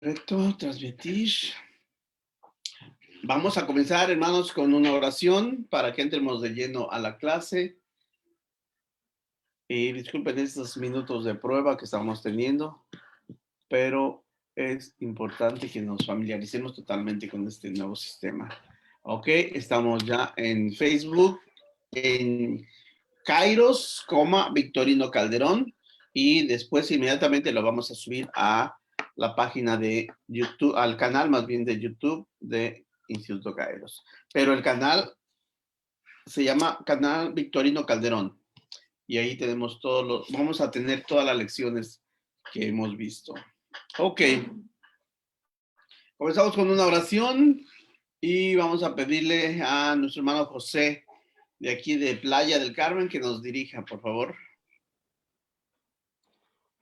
Correcto, transmitir. Vamos a comenzar, hermanos, con una oración para que entremos de lleno a la clase. Y disculpen estos minutos de prueba que estamos teniendo, pero es importante que nos familiaricemos totalmente con este nuevo sistema. Ok, estamos ya en Facebook, en Kairos, Victorino Calderón, y después inmediatamente lo vamos a subir a la página de YouTube, al canal más bien de YouTube de Instituto Kairos. Pero el canal se llama Canal Victorino Calderón, y ahí tenemos vamos a tener todas las lecciones que hemos visto. Ok, comenzamos con una oración y vamos a pedirle a nuestro hermano José de aquí de Playa del Carmen que nos dirija, por favor.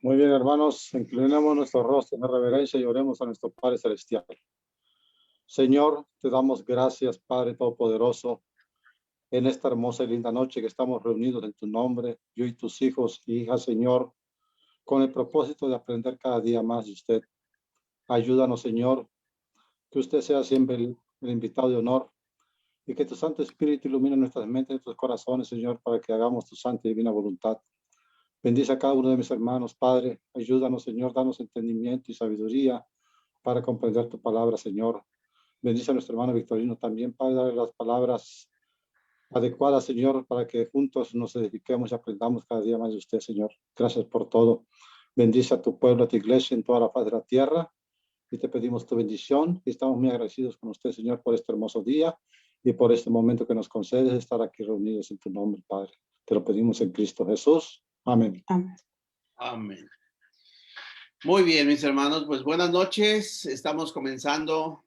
Muy bien, hermanos, inclinemos nuestro rostro en reverencia y oremos a nuestro Padre Celestial. Señor, te damos gracias, Padre Todopoderoso, en esta hermosa y linda noche que estamos reunidos en tu nombre, yo y tus hijos y hijas, Señor, con el propósito de aprender cada día más de usted. Ayúdanos, Señor, que usted sea siempre el invitado de honor y que tu Santo Espíritu ilumine nuestras mentes y nuestros corazones, Señor, para que hagamos tu santa y divina voluntad. Bendice a cada uno de mis hermanos, Padre. Ayúdanos, Señor, danos entendimiento y sabiduría para comprender tu palabra, Señor. Bendice a nuestro hermano Victorino también, Padre, dale las palabras adecuadas, Señor, para que juntos nos edifiquemos y aprendamos cada día más de usted, Señor. Gracias por todo. Bendice a tu pueblo, a tu iglesia en toda la faz de la tierra y te pedimos tu bendición y estamos muy agradecidos con usted, Señor, por este hermoso día y por este momento que nos concedes estar aquí reunidos en tu nombre, Padre. Te lo pedimos en Cristo Jesús. Amén. Amén. Amén. Muy bien, mis hermanos, pues buenas noches. Estamos comenzando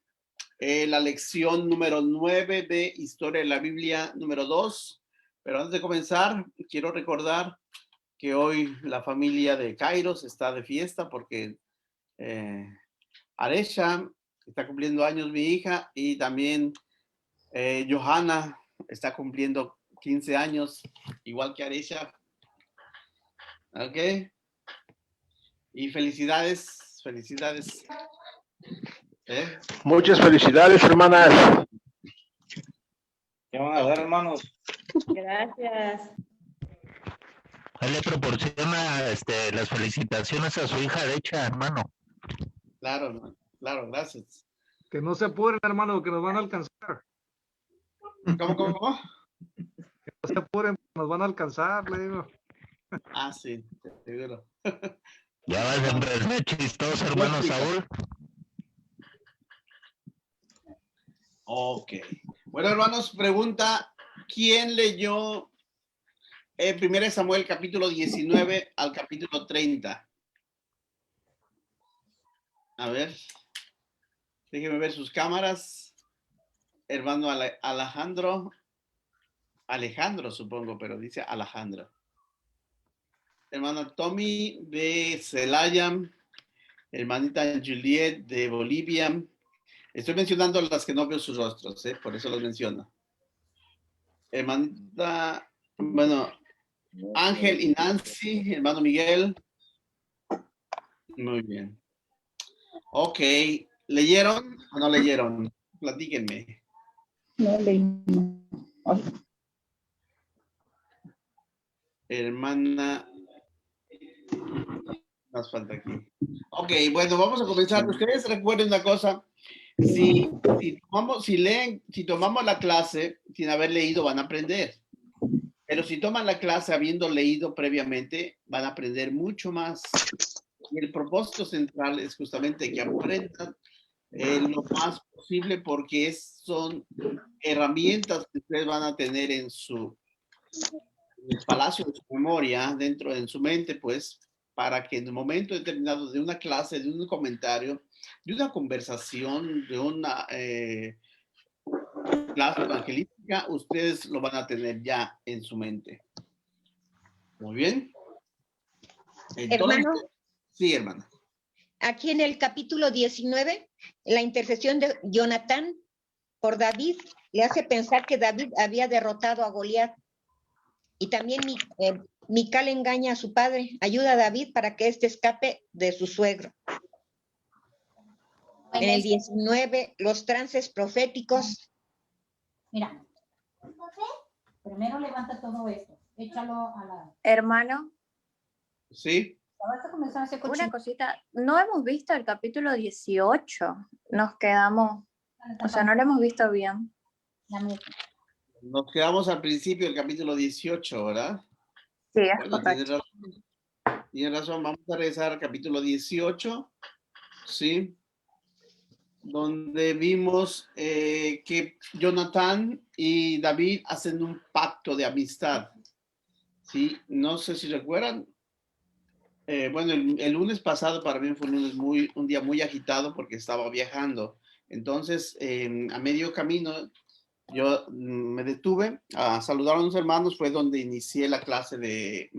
la lección número 9 de Historia de la Biblia número 2. Pero antes de comenzar, quiero recordar que hoy la familia de Kairos está de fiesta porque Aresha está cumpliendo años, mi hija, y también Johanna está cumpliendo 15 años, igual que Aresha. Ok. Y felicidades, felicidades. Muchas felicidades, hermanas. ¿Qué van a dar, hermanos? Gracias. Él le proporciona las felicitaciones a su hija Arecha, hermano. Claro, hermano. Claro, gracias. Que no se apuren, hermano, que nos van a alcanzar. ¿Cómo? Que no se apuren, nos van a alcanzar, le digo. Ah, sí, seguro. Ya vas a empezar chistoso, hermano Saúl. Ok. Bueno, hermanos, pregunta, ¿quién leyó 1 Samuel capítulo 19 al capítulo 30? A ver, déjenme ver sus cámaras. Hermano Alejandro, supongo, pero dice Alejandro. Hermana Tommy de Celaya, hermanita Juliet de Bolivia. Estoy mencionando las que no veo sus rostros, por eso los menciono. Hermanita, bueno, Ángel y Nancy, hermano Miguel. Muy bien. Ok, ¿leyeron o no leyeron? Platíquenme. No leímos. Hermana, más falta aquí. Ok, bueno, vamos a comenzar. Ustedes recuerden una cosa. Si tomamos la clase sin haber leído, van a aprender. Pero si toman la clase habiendo leído previamente, van a aprender mucho más. Y el propósito central es justamente que aprendan lo más posible porque son herramientas que ustedes van a tener en el palacio de su memoria, en su mente, pues, para que en el momento determinado de una clase, de un comentario, de una conversación, de una clase evangelística, ustedes lo van a tener ya en su mente. Muy bien. Entonces, Hermano, sí, hermana. aquí en el capítulo 19, la intercesión de Jonatán por David le hace pensar que David había derrotado a Goliat. Y también Mical engaña a su padre, ayuda a David para que éste escape de su suegro. En el 19, los trances proféticos. Mira, primero levanta todo esto, échalo a la... Hermano, ¿Sí? Vas a comenzar a hacer una cochino. cosita, no hemos visto el capítulo 18, nos quedamos, o sea, no lo hemos visto bien. Nos quedamos al principio del capítulo 18, ¿verdad? Sí, es Bueno, tienes correcto. razón. Tienes razón, vamos a regresar al capítulo 18, ¿sí? Donde vimos que Jonatán y David hacen un pacto de amistad, ¿sí? No sé si recuerdan. Bueno, el lunes pasado para mí fue un día muy agitado porque estaba viajando. Entonces, a medio camino, yo me detuve a saludar a unos hermanos, fue donde inicié la clase de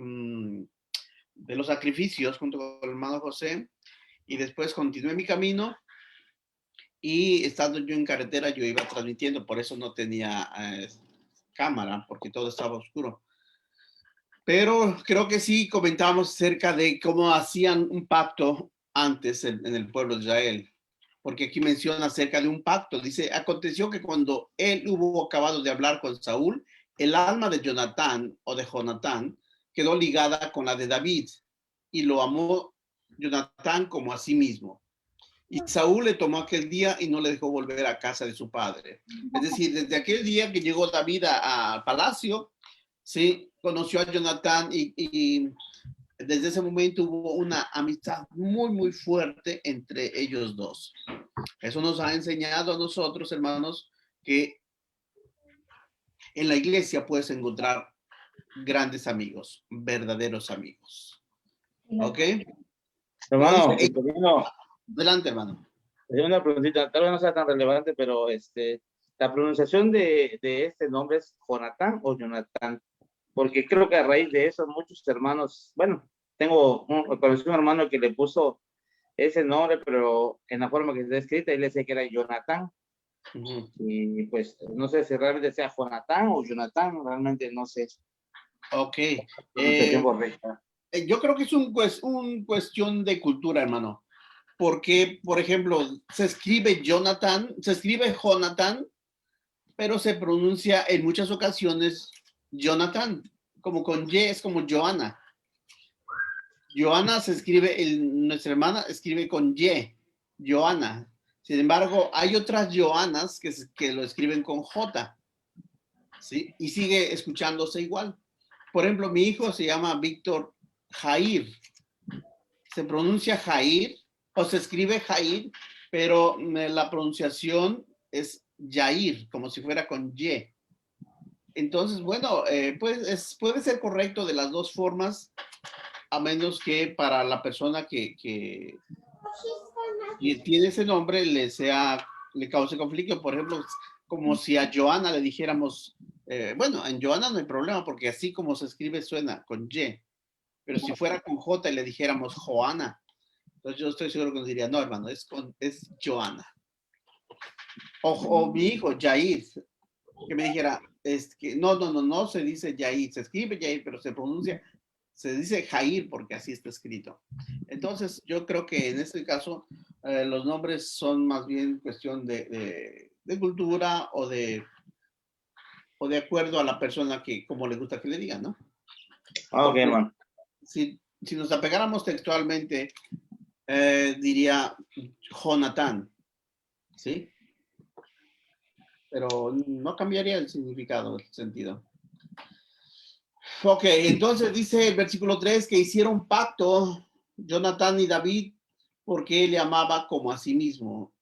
los sacrificios junto con el hermano José, y después continué mi camino, y estando yo en carretera, yo iba transmitiendo, por eso no tenía cámara, porque todo estaba oscuro. Pero creo que sí comentábamos acerca de cómo hacían un pacto antes en el pueblo de Israel, porque aquí menciona acerca de un pacto. Dice, aconteció que cuando él hubo acabado de hablar con Saúl, el alma de Jonatán o de Jonatán quedó ligada con la de David, y lo amó Jonatán como a sí mismo. Y Saúl le tomó aquel día y no le dejó volver a casa de su padre. Es decir, desde aquel día que llegó David al palacio, sí, conoció a Jonatán, y desde ese momento hubo una amistad muy, muy fuerte entre ellos dos. Eso nos ha enseñado a nosotros, hermanos, que en la iglesia puedes encontrar grandes amigos, verdaderos amigos. ¿Ok? Hermano, No dice, adelante, hermano. una preguntita, tal vez no sea tan relevante, pero la pronunciación de este nombre es Jonatán o Jonatán, porque creo que a raíz de eso muchos hermanos, bueno, conocí un hermano que le puso ese nombre, pero en la forma que está escrita, él decía que era Jonatán, y pues no sé si realmente sea Jonatán o Jonatán, realmente no sé. Ok. Pronunciación correcta. Yo creo que es un cuestión de cultura, hermano. Porque, por ejemplo, se escribe Jonathan, pero se pronuncia en muchas ocasiones Jonathan, como con Y, es como Joana. Joana se escribe, nuestra hermana escribe con Y, Joana. Sin embargo, hay otras Joanas que lo escriben con J, ¿sí? Y sigue escuchándose igual. Por ejemplo, mi hijo se llama Víctor Jair. Se pronuncia Jair o se escribe Jair, pero la pronunciación es Jair, como si fuera con Y. Entonces, bueno, pues puede ser correcto de las dos formas, a menos que para la persona que tiene ese nombre le cause conflicto. Por ejemplo, como si a Joana le dijéramos, bueno, en Joana no hay problema, porque así como se escribe suena con Y, pero si fuera con J y le dijéramos Joana, entonces yo estoy seguro que nos diría, no, hermano, es Joana. O mi hijo, Jair, que me dijera, no se dice Jair, se escribe Jair, pero se dice Jair porque así está escrito. Entonces, yo creo que en este caso, los nombres son más bien cuestión de cultura o de acuerdo a la persona que, como le gusta que le digan, ¿no? Ok, hermano. Si nos apegáramos textualmente, diría Jonathan, ¿sí? Pero no cambiaría el significado, el sentido. Ok, entonces dice el versículo 3 que hicieron pacto Jonatán y David porque él le amaba como a sí mismo.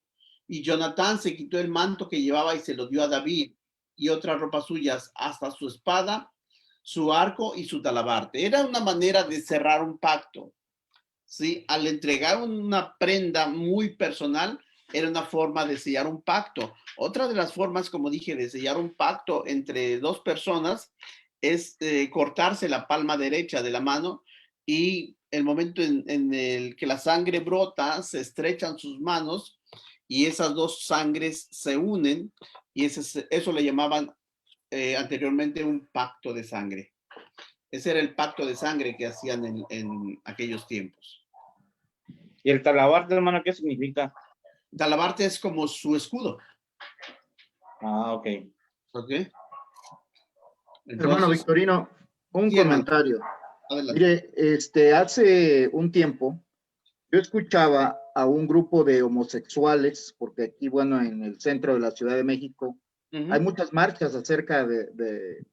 Y Jonatán se quitó el manto que llevaba y se lo dio a David y otras ropas suyas, hasta su espada, su arco y su talabarte. Era una manera de cerrar un pacto, ¿sí? Al entregar una prenda muy personal, era una forma de sellar un pacto. Otra de las formas, como dije, de sellar un pacto entre dos personas es cortarse la palma derecha de la mano, y el momento en el que la sangre brota, se estrechan sus manos y esas dos sangres se unen, y eso le llamaban anteriormente un pacto de sangre. Ese era el pacto de sangre que hacían en aquellos tiempos. ¿Y el talabarte, hermano, qué significa? talabarte es como su escudo. Ah, ok. ¿Ok? Hermano Entonces, Victorino, un sí, hermano, comentario. adelante. Mire, hace un tiempo yo escuchaba a un grupo de homosexuales, porque aquí, bueno, en el centro de la Ciudad de México, hay muchas marchas acerca de,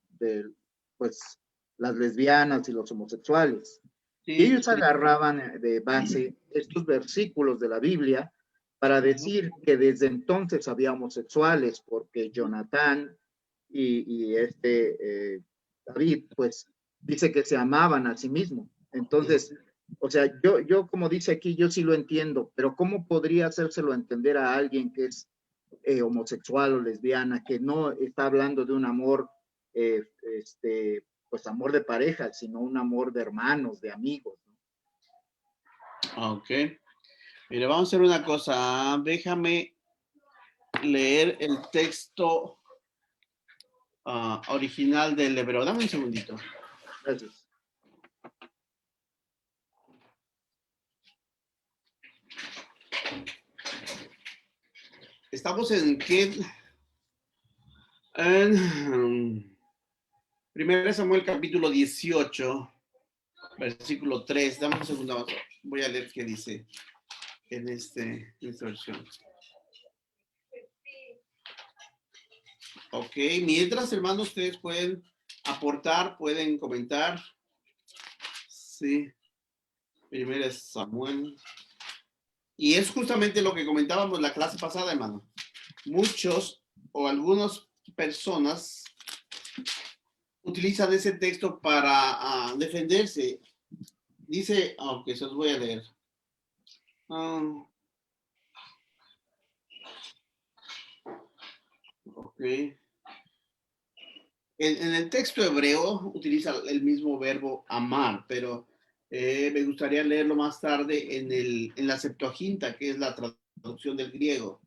pues, las lesbianas y los homosexuales. Y Sí, ellos sí. agarraban de base estos versículos de la Biblia para decir que desde entonces había homosexuales, porque Jonatán y David, pues, dice que se amaban a sí mismos. Entonces, o sea, yo como dice aquí, yo sí lo entiendo, pero ¿cómo podría hacérselo entender a alguien que es homosexual o lesbiana, que no está hablando de un amor, pues amor de pareja, sino un amor de hermanos, de amigos, ¿no? Ok. Mire, vamos a hacer una cosa. Déjame leer el texto original del hebreo. Dame un segundito. Gracias. Estamos en qué... En 1 Samuel capítulo 18, versículo 3. Dame un segundo. Voy a leer qué dice en esta versión. Ok, mientras, hermanos, ustedes pueden aportar, pueden comentar. Sí. 1 Samuel. Y es justamente lo que comentábamos la clase pasada, hermano. Muchos o algunas personas utilizan ese texto para defenderse. Dice, aunque se los voy a leer. Ok. En el texto hebreo utiliza el mismo verbo amar, pero me gustaría leerlo más tarde en la Septuaginta, que es la traducción del griego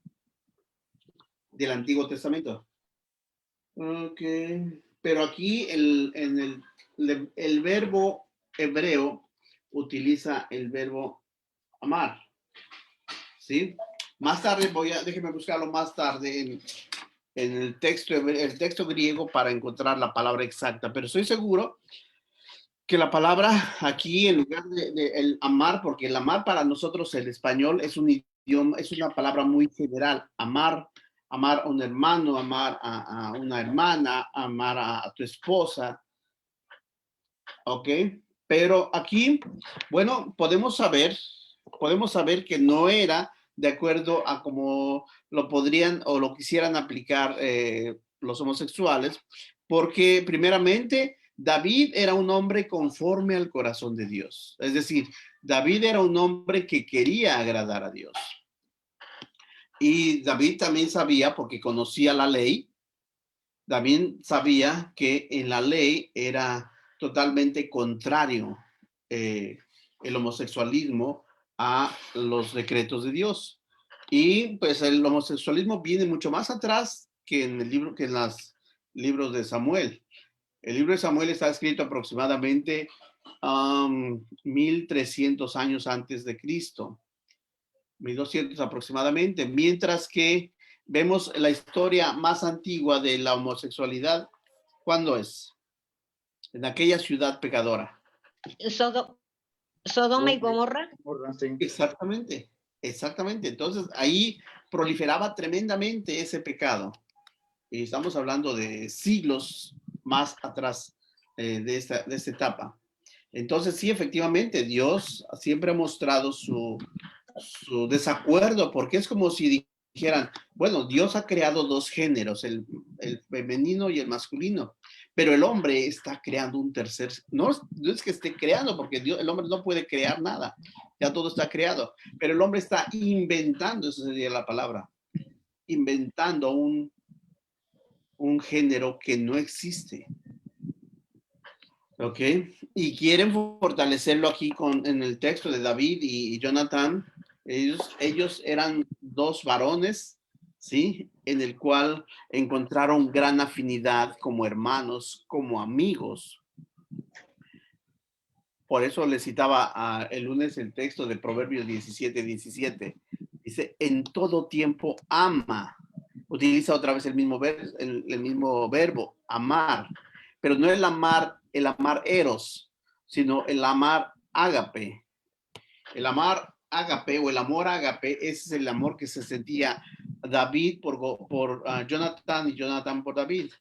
del Antiguo Testamento. Ok. Pero aquí el verbo hebreo utiliza el verbo amar. ¿Sí? Más tarde déjeme buscarlo más tarde en el texto griego para encontrar la palabra exacta, pero estoy seguro que la palabra aquí, en lugar de el amar, porque el amar para nosotros, el español, es un idioma, es una palabra muy general. Amar a un hermano, amar a una hermana, amar a tu esposa, ¿ok? Pero aquí, bueno, podemos saber que no era de acuerdo a cómo lo podrían o lo quisieran aplicar los homosexuales, porque primeramente David era un hombre conforme al corazón de Dios. Es decir, David era un hombre que quería agradar a Dios. Y David también sabía, porque conocía la ley, también sabía que en la ley era totalmente contrario el homosexualismo a los decretos de Dios. Y pues el homosexualismo viene mucho más atrás que en los libros de Samuel. El libro de Samuel está escrito aproximadamente 1300 años antes de Cristo, 1200 aproximadamente, mientras que vemos la historia más antigua de la homosexualidad. ¿Cuándo es? En aquella ciudad pecadora. Sodoma y Gomorra. Exactamente. Entonces ahí proliferaba tremendamente ese pecado. Y estamos hablando de siglos más atrás de esta etapa. Entonces sí, efectivamente, Dios siempre ha mostrado su desacuerdo, porque es como si dijeran, bueno, Dios ha creado dos géneros, el femenino y el masculino, pero el hombre está creando un tercer, no es que esté creando, porque el hombre no puede crear nada, ya todo está creado, pero el hombre está inventando, eso sería la palabra, inventando un género que no existe. ¿Ok? Y quieren fortalecerlo aquí en el texto de David y Jonatán. Ellos eran dos varones, ¿sí? En el cual encontraron gran afinidad como hermanos, como amigos. Por eso les citaba el lunes el texto de Proverbios 17:17. Dice, en todo tiempo ama. Utiliza otra vez el mismo verbo, amar. Pero no el amar eros, sino el amar ágape. El amar ágape o el amor ágape, ese es el amor que se sentía David por Jonathan y Jonathan por David.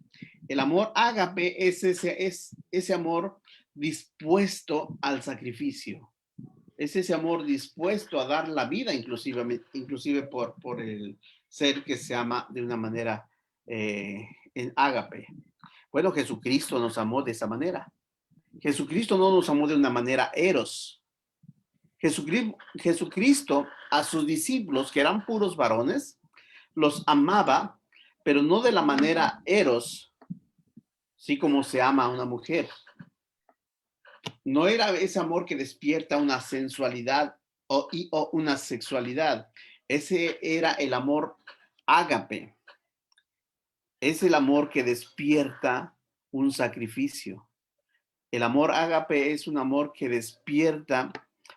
El amor ágape es ese amor dispuesto al sacrificio. Es ese amor dispuesto a dar la vida inclusive por el ser que se ama de una manera en ágape. Bueno, Jesucristo nos amó de esa manera. Jesucristo no nos amó de una manera eros. Jesucristo a sus discípulos, que eran puros varones, los amaba, pero no de la manera eros, sí como se ama a una mujer. No era ese amor que despierta una sensualidad o una sexualidad. Ese era el amor ágape. Es el amor que despierta un sacrificio. El amor ágape es un amor que despierta,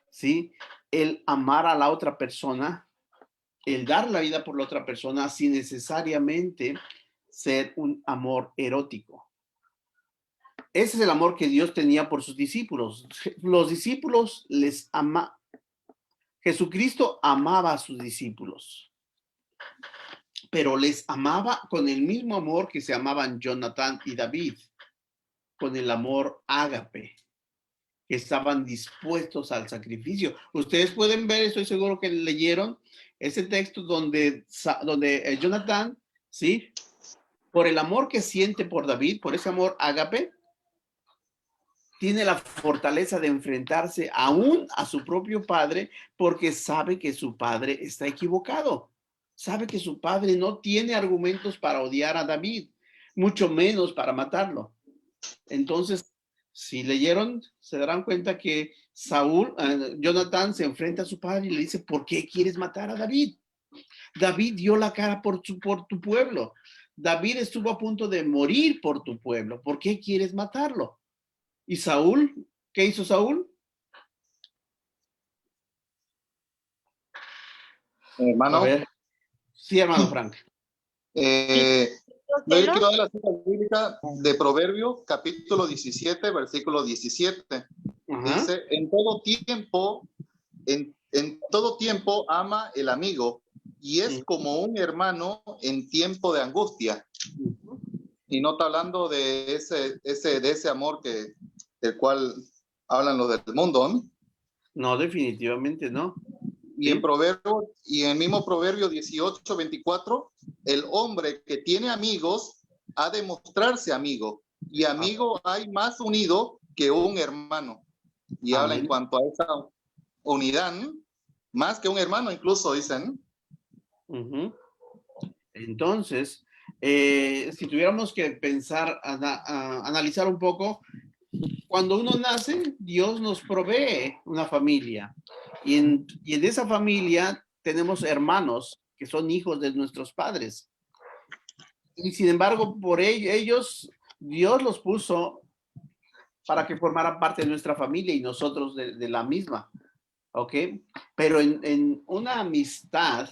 ¿sí?, el amar a la otra persona, el dar la vida por la otra persona sin necesariamente ser un amor erótico. Ese es el amor que Dios tenía por sus discípulos. Los discípulos Jesucristo amaba a sus discípulos, pero les amaba con el mismo amor que se amaban Jonathan y David, con el amor ágape, que estaban dispuestos al sacrificio. Ustedes pueden ver, estoy seguro que leyeron ese texto donde Jonathan, ¿sí?, por el amor que siente por David, por ese amor ágape, tiene la fortaleza de enfrentarse aún a su propio padre porque sabe que su padre está equivocado. Sabe que su padre no tiene argumentos para odiar a David, mucho menos para matarlo. Entonces, si leyeron, se darán cuenta que Jonathan se enfrenta a su padre y le dice, ¿por qué quieres matar a David? David dio la cara por tu pueblo. David estuvo a punto de morir por tu pueblo. ¿Por qué quieres matarlo? ¿Y Saúl? ¿Qué hizo Saúl? Hermano. A ver. Sí, hermano Frank. Yo quiero dar la cita bíblica de Proverbios, capítulo 17, versículo 17. Dice, en todo tiempo ama el amigo y es como un hermano en tiempo de angustia. Y no está hablando de ese amor del cual hablan los del mundo, ¿no? No, definitivamente no. Y en Proverbio, y en el mismo Proverbio 18, 24, el hombre que tiene amigos ha de mostrarse amigo, y amigo hay más unido que un hermano. Y habla en cuanto a esa unidad, ¿no? Más que un hermano incluso, dicen. Entonces, si tuviéramos que pensar, analizar un poco, cuando uno nace, Dios nos provee una familia. Y en esa familia tenemos hermanos que son hijos de nuestros padres. Y sin embargo, por ellos, Dios los puso para que formaran parte de nuestra familia y nosotros de la misma. ¿Ok? Pero en una amistad,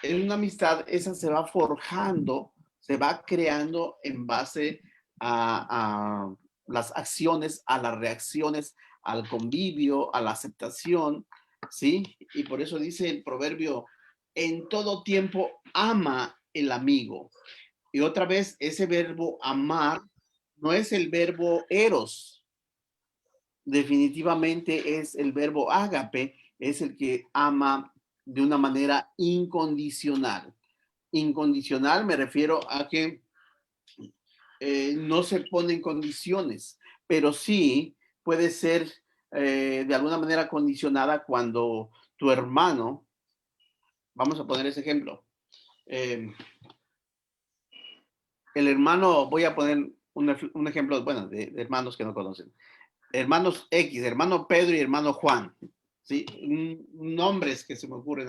esa se va forjando, se va creando en base a las acciones, a las reacciones, al convivio, a la aceptación, ¿sí? Y por eso dice el proverbio, en todo tiempo ama el amigo. Y otra vez, ese verbo amar no es el verbo eros. Definitivamente es el verbo ágape, es el que ama de una manera incondicional. Incondicional me refiero a que no se ponen condiciones, pero sí puede ser de alguna manera condicionada cuando tu hermano, vamos a poner ese ejemplo, el hermano, voy a poner un ejemplo, bueno, de hermanos que no conocen. Hermanos X, hermano Pedro y hermano Juan, ¿sí? Nombres que se me ocurren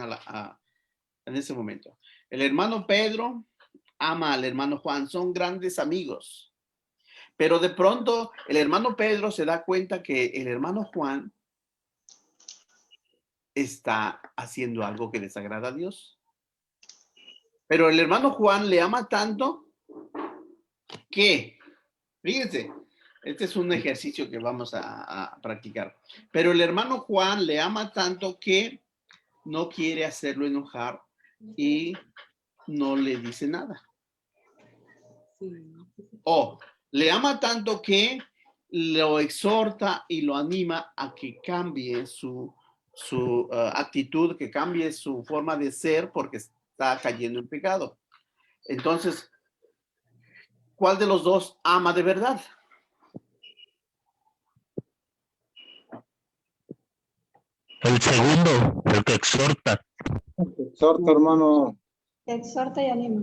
en ese momento. El hermano Pedro ama al hermano Juan, son grandes amigos. Pero de pronto el hermano Pedro se da cuenta que el hermano Juan está haciendo algo que desagrada a Dios. Pero el hermano Juan le ama tanto que, fíjense, este es un ejercicio que vamos a practicar. Pero el hermano Juan le ama tanto que no quiere hacerlo enojar y no le dice nada. O le ama tanto que lo exhorta y lo anima a que cambie su actitud, que cambie su forma de ser porque está cayendo en pecado. Entonces, ¿cuál de los dos ama de verdad? El segundo, el que exhorta. Exhorta, hermano. Exhorta y anima.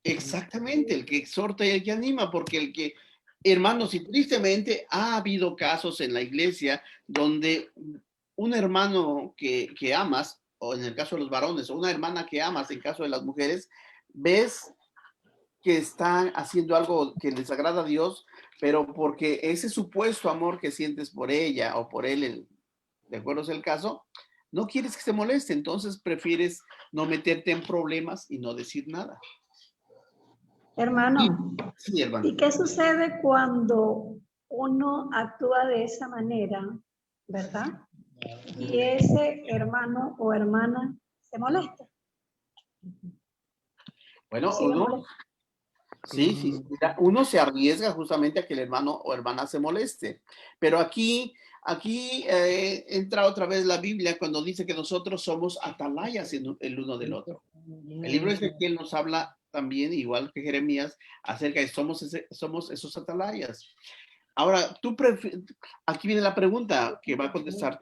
Exactamente, el que exhorta y el que anima, porque el que, hermanos, y tristemente ha habido casos en la iglesia donde un hermano que amas, o en el caso de los varones, o una hermana que amas, en caso de las mujeres, ves que están haciendo algo que les agrada a Dios, pero porque ese supuesto amor que sientes por ella o por él, de acuerdo es el caso, no quieres que se moleste, entonces prefieres no meterte en problemas y no decir nada. Hermano, Sí, hermano. ¿y qué sucede cuando uno actúa de esa manera, verdad? Y ese hermano o hermana se molesta. Bueno, Sigue molesta. sí, mira, uno se arriesga justamente a que el hermano o hermana se moleste. Pero aquí entra otra vez la Biblia cuando dice que nosotros somos atalayas el uno del otro. El libro de Ezequiel nos habla también, igual que Jeremías, acerca de somos esos atalayas. Ahora, aquí viene la pregunta que va a contestar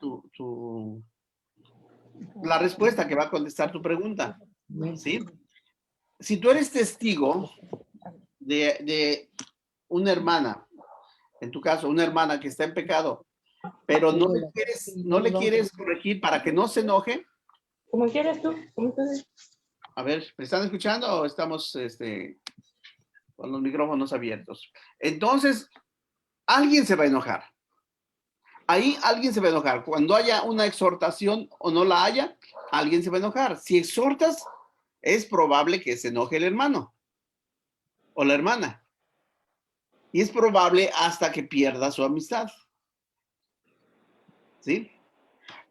la respuesta que va a contestar tu pregunta, ¿sí? Si tú eres testigo de una hermana, en tu caso, una hermana que está en pecado, pero no le quieres corregir para que no se enoje. Como quieras tú. A ver, ¿me están escuchando o estamos con los micrófonos abiertos? Entonces, alguien se va a enojar. Ahí alguien se va a enojar. Cuando haya una exhortación o no la haya, alguien se va a enojar. Si exhortas, es probable que se enoje el hermano o la hermana. Y es probable hasta que pierda su amistad. ¿Sí?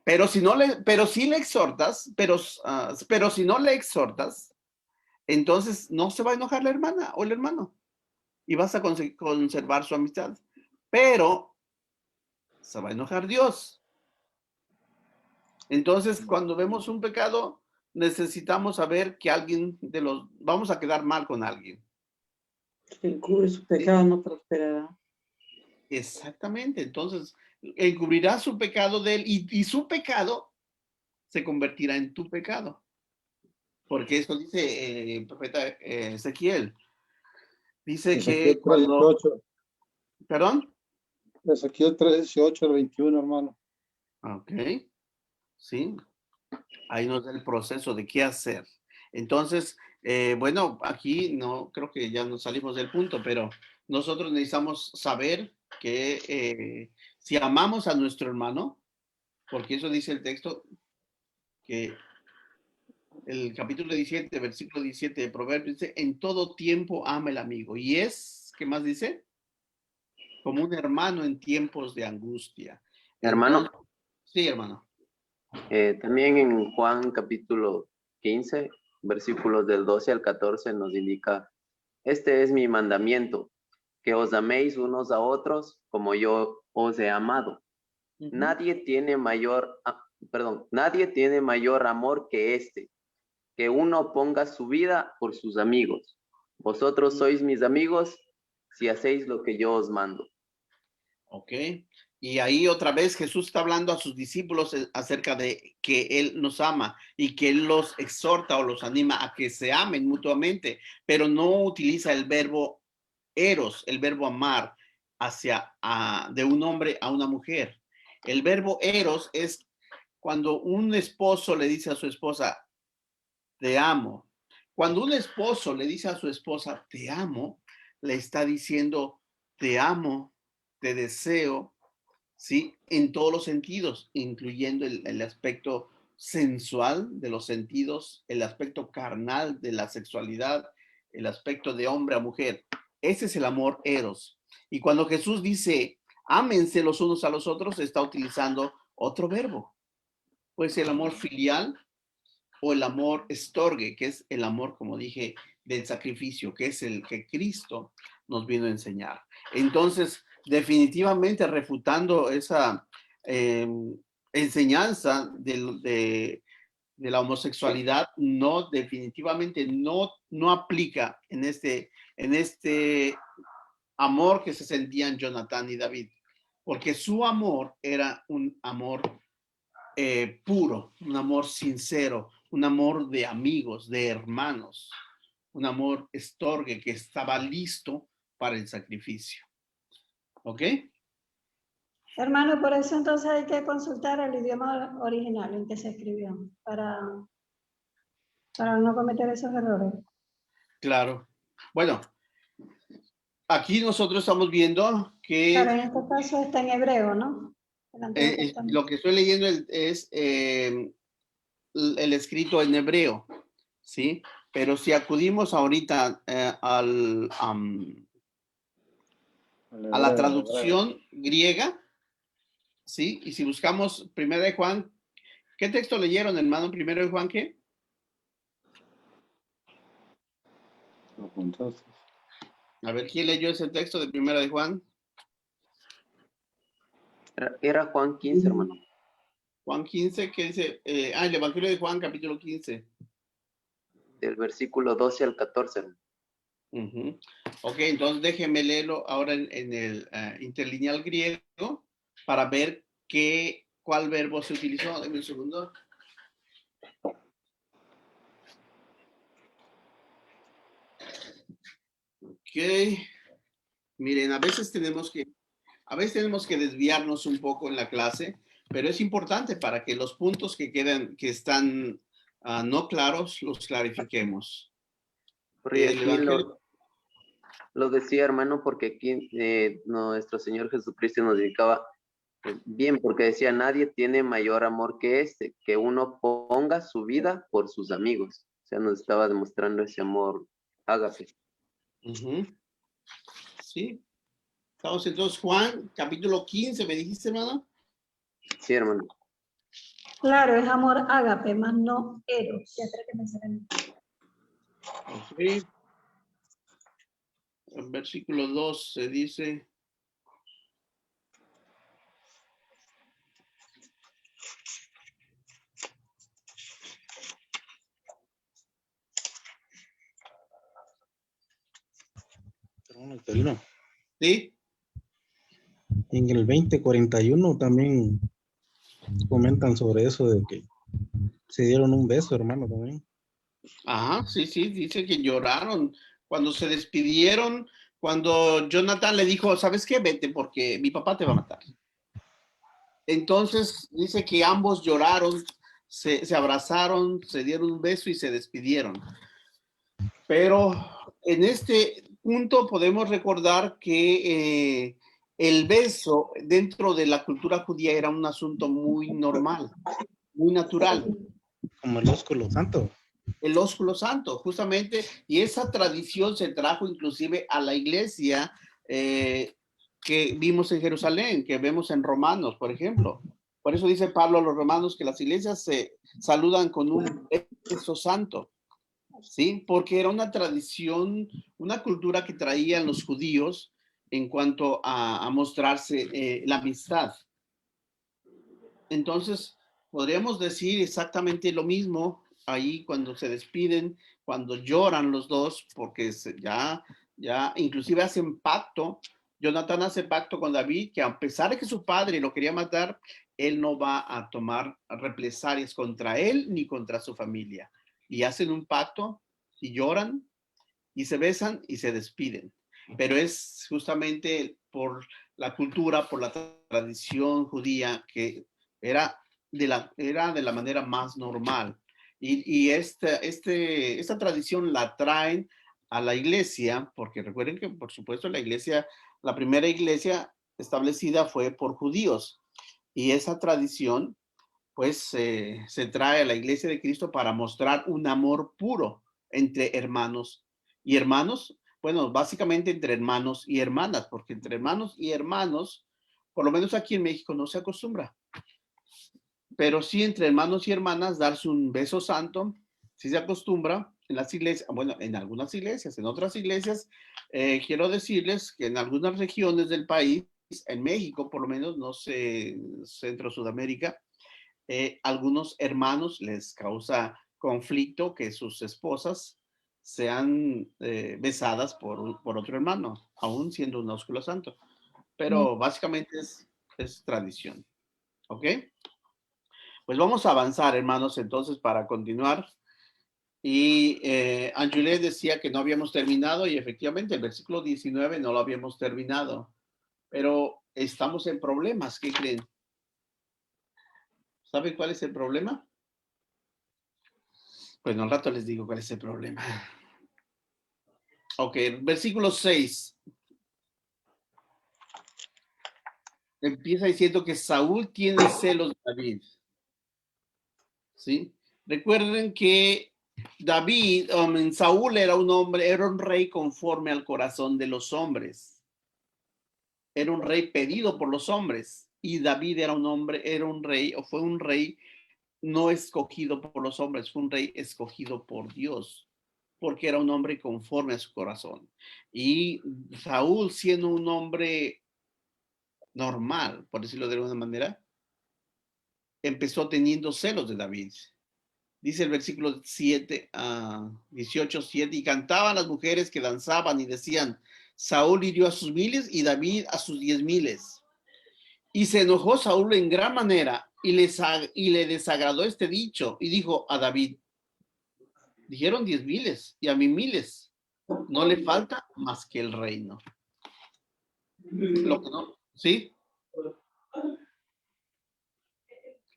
Pero si le exhortas, pero si no le exhortas, entonces no se va a enojar la hermana o el hermano. Y vas a conservar su amistad. Pero se va a enojar Dios. Entonces, cuando vemos un pecado, necesitamos saber que vamos a quedar mal con alguien. Encubre su pecado, no prosperará. Exactamente. Entonces, encubrirá su pecado de él y su pecado se convertirá en tu pecado. Porque eso dice el profeta Ezequiel. Dice Ezequiel que cuando... 3:18. ¿Perdón? Ezequiel 3:18 al 21, hermano. Ok. Sí. Ahí nos da el proceso de qué hacer. Entonces, bueno, aquí no creo que ya nos salimos del punto, pero nosotros necesitamos saber que si amamos a nuestro hermano, porque eso dice el texto, que el capítulo 17, versículo 17 de Proverbios dice, en todo tiempo ama el amigo. Y ¿qué más dice? Como un hermano en tiempos de angustia. Hermano. Entonces, sí, hermano. También en Juan capítulo 15, versículos del 12 al 14 nos indica, este es mi mandamiento, que os améis unos a otros como yo os he amado. Nadie tiene mayor amor que este, que uno ponga su vida por sus amigos. Vosotros sois mis amigos si hacéis lo que yo os mando. Ok. Y ahí otra vez Jesús está hablando a sus discípulos acerca de que Él nos ama y que Él los exhorta o los anima a que se amen mutuamente, pero no utiliza el verbo eros, el verbo amar de un hombre a una mujer. El verbo eros es cuando un esposo le dice a su esposa, te amo. Cuando un esposo le dice a su esposa, te amo, le está diciendo, te amo, te deseo, ¿sí? En todos los sentidos, incluyendo el aspecto sensual de los sentidos, el aspecto carnal de la sexualidad, el aspecto de hombre a mujer. Ese es el amor eros. Y cuando Jesús dice, ámense los unos a los otros, está utilizando otro verbo. Pues el amor filial o el amor estorge, que es el amor, como dije, del sacrificio, que es el que Cristo nos vino a enseñar. Entonces, definitivamente refutando esa enseñanza de la homosexualidad, no, definitivamente no aplica en este amor que se sentían Jonatán y David, porque su amor era un amor puro, un amor sincero, un amor de amigos, de hermanos, un amor estorgue que estaba listo para el sacrificio. ¿Ok? Hermano, por eso entonces hay que consultar el idioma original en que se escribió para no cometer esos errores. Claro. Bueno, aquí nosotros estamos viendo que... Claro, en este caso está en hebreo, ¿no? Lo que estoy leyendo es el escrito en hebreo, ¿sí? Pero si acudimos ahorita a la traducción griega, ¿sí? Y si buscamos 1 de Juan, ¿qué texto leyeron, hermano? 1 de Juan, ¿qué? A ver, ¿quién leyó ese texto de 1 de Juan? Era Juan 15, hermano. Juan 15, ¿qué dice? El Evangelio de Juan, capítulo 15. Del versículo 12 al 14. Ok, entonces déjeme leerlo ahora en el interlineal griego para ver cuál verbo se utilizó. Deme un segundo. Ok. Miren, a veces tenemos que desviarnos un poco en la clase, pero es importante para que los puntos que están no claros, los clarifiquemos. Porque aquí lo decía, hermano, porque aquí nuestro Señor Jesucristo nos dedicaba bien, porque decía, nadie tiene mayor amor que que uno ponga su vida por sus amigos. O sea, nos estaba demostrando ese amor ágape. Sí. Estamos entonces, Juan, capítulo 15, ¿me dijiste, hermano? Sí, hermano. Claro, es amor ágape, más no eros. Ok. En versículo 2 se dice... ¿Sí? En el 2041 también comentan sobre eso de que se dieron un beso, hermano, también. Ajá, sí, dice que lloraron cuando se despidieron, cuando Jonathan le dijo, ¿sabes qué? Vete porque mi papá te va a matar. Entonces dice que ambos lloraron, se abrazaron, se dieron un beso y se despidieron. Pero en este punto podemos recordar que el beso dentro de la cultura judía era un asunto muy normal, muy natural. Como el ósculo santo. El ósculo santo, justamente, y esa tradición se trajo inclusive a la iglesia que vimos en Jerusalén, que vemos en Romanos, por ejemplo. Por eso dice Pablo a los romanos que las iglesias se saludan con un beso santo, ¿sí? Porque era una tradición, una cultura que traían los judíos en cuanto a mostrarse la amistad. Entonces, podríamos decir exactamente lo mismo ahí cuando se despiden, cuando lloran los dos, porque ya inclusive hacen pacto. Jonatán hace pacto con David, que a pesar de que su padre lo quería matar, él no va a tomar represalias contra él ni contra su familia. Y hacen un pacto y lloran y se besan y se despiden. Pero es justamente por la cultura, por la tradición judía que era de la manera más normal. Y esta tradición la traen a la iglesia, porque recuerden que, por supuesto, la primera iglesia establecida fue por judíos. Y esa tradición, pues se trae a la iglesia de Cristo para mostrar un amor puro entre hermanos y hermanos. Bueno, básicamente entre hermanos y hermanas, porque entre hermanos y hermanos, por lo menos aquí en México no se acostumbra. Pero sí entre hermanos y hermanas darse un beso santo, sí se acostumbra en las iglesias, bueno, en algunas iglesias, en otras iglesias, quiero decirles que en algunas regiones del país, en México por lo menos, no sé, Centro Sudamérica, algunos hermanos les causa conflicto que sus esposas sean besadas por otro hermano, aún siendo un ósculo santo. Pero básicamente es tradición. ¿Ok? Pues vamos a avanzar, hermanos, entonces, para continuar. Y Anjulé decía que no habíamos terminado y efectivamente el versículo 19 no lo habíamos terminado. Pero estamos en problemas, ¿qué creen? ¿Saben cuál es el problema? Bueno, al rato les digo cuál es el problema. Ok, versículo 6. Empieza diciendo que Saúl tiene celos de David. ¿Sí? Recuerden que David, Saúl era un rey conforme al corazón de los hombres. Era un rey pedido por los hombres. Y David era un rey, o fue un rey no escogido por los hombres, fue un rey escogido por Dios, porque era un hombre conforme a su corazón. Y Saúl, siendo un hombre normal, por decirlo de alguna manera, empezó teniendo celos de David. Dice el versículo 18, 7, y cantaban las mujeres que danzaban y decían, Saúl hirió a sus miles y David a sus 10,000. Y se enojó Saúl en gran manera y le desagradó este dicho y dijo a David, dijeron 10,000 y a mí 1,000, no le falta más que el reino. Lo que no, ¿sí?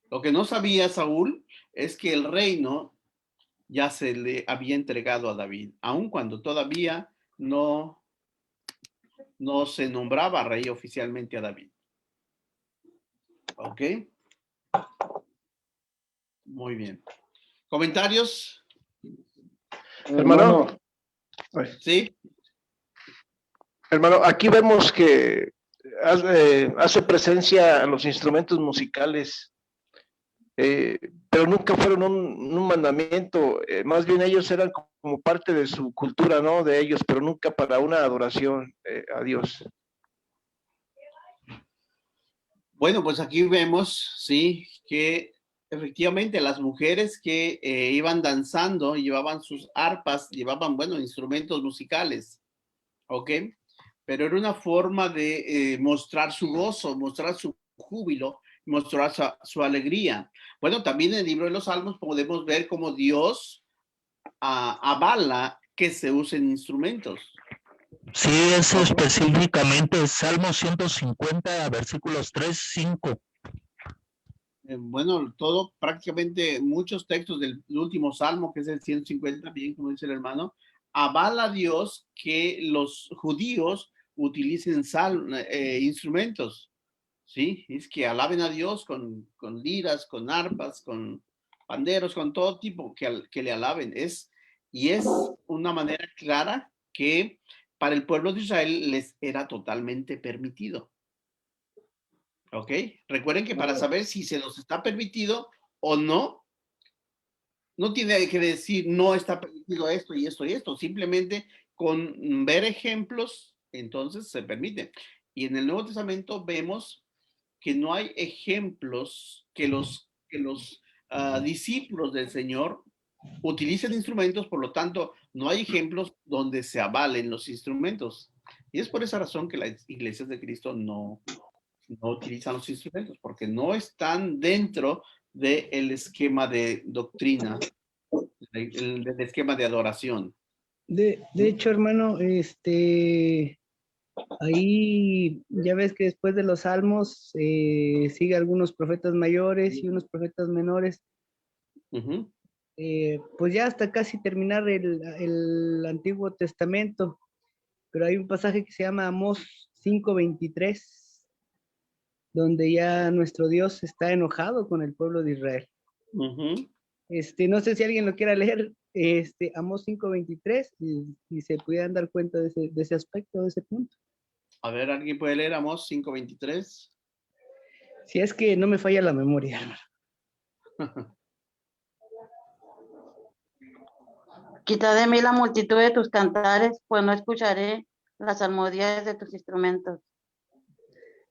Lo que no sabía Saúl es que el reino ya se le había entregado a David, aun cuando todavía no se nombraba rey oficialmente a David. ¿Ok? Muy bien. ¿Comentarios? Hermano. ¿Sí? Hermano, aquí vemos que hace presencia a los instrumentos musicales, pero nunca fueron un mandamiento, más bien ellos eran como parte de su cultura, ¿no? De ellos, pero nunca para una adoración a Dios. Bueno, pues aquí vemos, sí, que efectivamente las mujeres que iban danzando, llevaban sus arpas, llevaban, bueno, instrumentos musicales, ¿ok? Pero era una forma de mostrar su gozo, mostrar su júbilo, mostrar su alegría. Bueno, también en el libro de los Salmos podemos ver cómo Dios avala que se usen instrumentos. Sí, es específicamente Salmo 150, versículos 3, 5. Bueno, prácticamente muchos textos del último Salmo, que es el 150, bien como dice el hermano, avala a Dios que los judíos utilicen instrumentos, ¿sí? Es que alaben a Dios con liras, con arpas, con panderos, con todo tipo que le alaben. Y es una manera clara que para el pueblo de Israel les era totalmente permitido. ¿Ok? Recuerden que para saber si se nos está permitido o no, no tiene que decir no está permitido esto y esto y esto. Simplemente con ver ejemplos, entonces se permite. Y en el Nuevo Testamento vemos que no hay ejemplos que los discípulos del Señor utilicen instrumentos, por lo tanto, no hay ejemplos donde se avalen los instrumentos. Y es por esa razón que las iglesias de Cristo no utilizan los instrumentos, porque no están dentro del esquema de doctrina, del esquema de adoración. De hecho, hermano, ahí ya ves que después de los salmos sigue algunos profetas mayores y unos profetas menores. Pues ya hasta casi terminar el Antiguo Testamento, pero hay un pasaje que se llama Amós 5:23, donde ya nuestro Dios está enojado con el pueblo de Israel. No sé si alguien lo quiera leer, Amós 5:23, y se pudieran dar cuenta de ese aspecto, de ese punto. A ver, ¿alguien puede leer Amós 5:23? Si es que no me falla la memoria, hermano. Quita de mí la multitud de tus cantares, pues no escucharé las salmodias de tus instrumentos.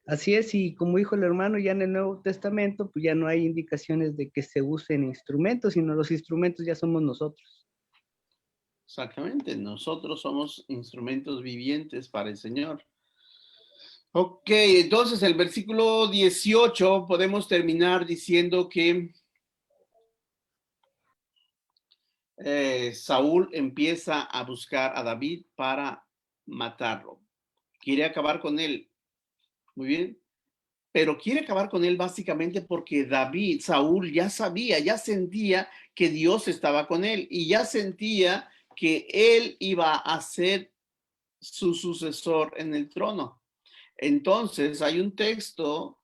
Así es, y como dijo el hermano, ya en el Nuevo Testamento, pues ya no hay indicaciones de que se usen instrumentos, sino los instrumentos ya somos nosotros. Exactamente, nosotros somos instrumentos vivientes para el Señor. Ok, entonces el versículo 18 podemos terminar diciendo que Saúl empieza a buscar a David para matarlo. Quiere acabar con él. Muy bien. Pero quiere acabar con él básicamente porque Saúl ya sabía, ya sentía que Dios estaba con él y ya sentía que él iba a ser su sucesor en el trono. Entonces hay un texto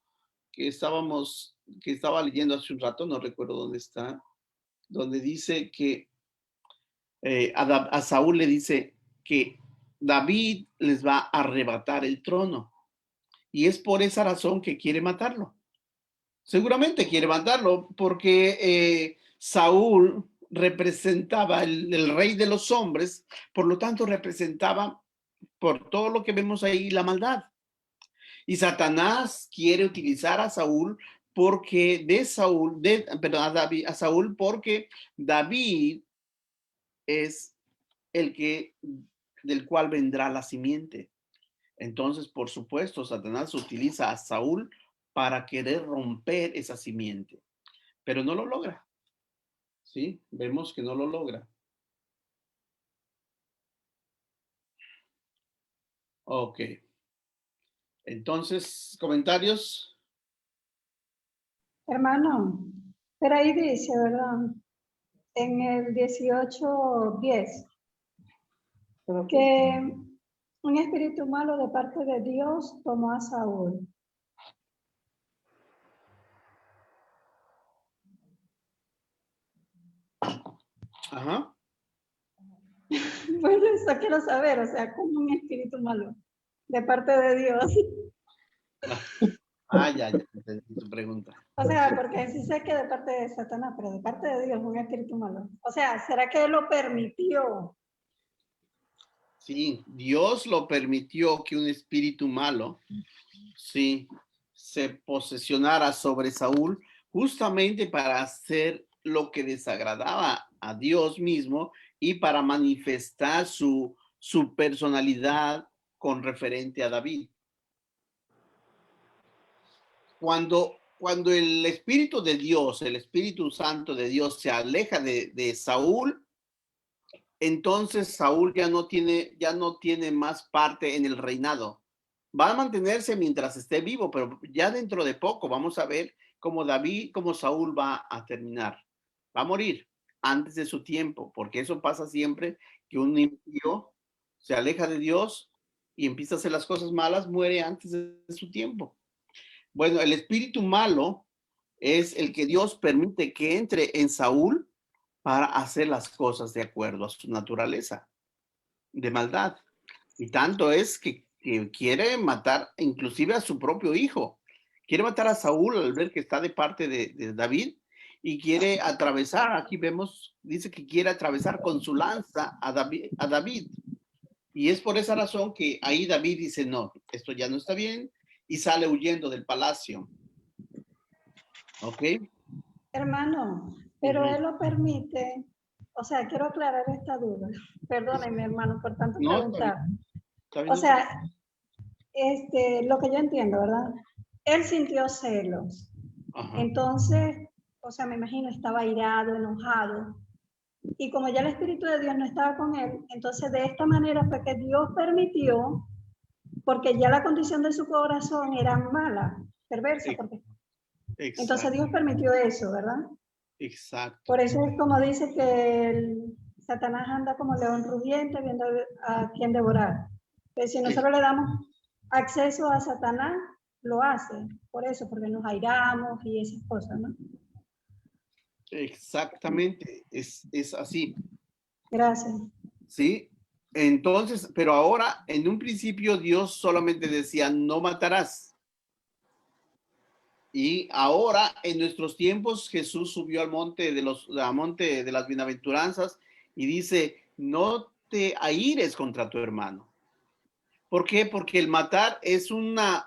que estaba leyendo hace un rato, no recuerdo dónde está, donde dice que a Saúl le dice que David les va a arrebatar el trono. Y es por esa razón que quiere matarlo. Seguramente quiere matarlo porque Saúl representaba el rey de los hombres, por lo tanto representaba, por todo lo que vemos ahí, la maldad. Y Satanás quiere utilizar a Saúl porque a Saúl porque David es del cual vendrá la simiente. Entonces, por supuesto, Satanás utiliza a Saúl para querer romper esa simiente, pero no lo logra. ¿Sí? Vemos que no lo logra. Ok. Entonces, ¿comentarios? Hermano, pero ahí dice, ¿verdad? En el 18:10, que un espíritu malo de parte de Dios tomó a Saúl. Ajá. Bueno, eso quiero saber, o sea, como un espíritu malo de parte de Dios. Ya entendí tu pregunta. O sea, porque sí sé que de parte de Satanás, pero de parte de Dios, un espíritu malo. O sea, ¿será que él lo permitió? Sí, Dios lo permitió que un espíritu malo, sí, se posesionara sobre Saúl justamente para hacer lo que desagradaba a Dios mismo y para manifestar su personalidad con referente a David. Cuando el Espíritu de Dios, el Espíritu Santo de Dios se aleja de Saúl, entonces Saúl ya no tiene más parte en el reinado. Va a mantenerse mientras esté vivo, pero ya dentro de poco vamos a ver cómo Saúl va a terminar. Va a morir antes de su tiempo, porque eso pasa siempre, que un impío se aleja de Dios y empieza a hacer las cosas malas, muere antes de su tiempo. Bueno, el espíritu malo es el que Dios permite que entre en Saúl para hacer las cosas de acuerdo a su naturaleza de maldad. Y tanto es que quiere matar inclusive a su propio hijo. Quiere matar a Saúl al ver que está de parte de David y quiere atravesar, aquí vemos, dice que quiere atravesar con su lanza a David. Y es por esa razón que ahí David dice, no, esto ya no está bien, y sale huyendo del palacio. ¿Ok? Hermano, pero él lo permite. O sea, quiero aclarar esta duda. Perdónenme, hermano, por tanto preguntar. O sea, lo que yo entiendo, ¿verdad? Él sintió celos. Ajá. Entonces, o sea, me imagino estaba airado, enojado. Y como ya el Espíritu de Dios no estaba con él, entonces de esta manera fue que Dios permitió, porque ya la condición de su corazón era mala, perversa. Porque... Entonces Dios permitió eso, ¿verdad? Exacto. Por eso es como dice que Satanás anda como león rugiente viendo a quién devorar. Pero si nosotros le damos acceso a Satanás, lo hace. Por eso, porque nos airamos y esas cosas, ¿no? Exactamente, es así. Gracias. ¿Sí? Entonces, pero ahora, en un principio, Dios solamente decía, no matarás. Y ahora, en nuestros tiempos, Jesús subió al monte de las bienaventuranzas y dice, no te aires contra tu hermano. ¿Por qué? Porque el matar es una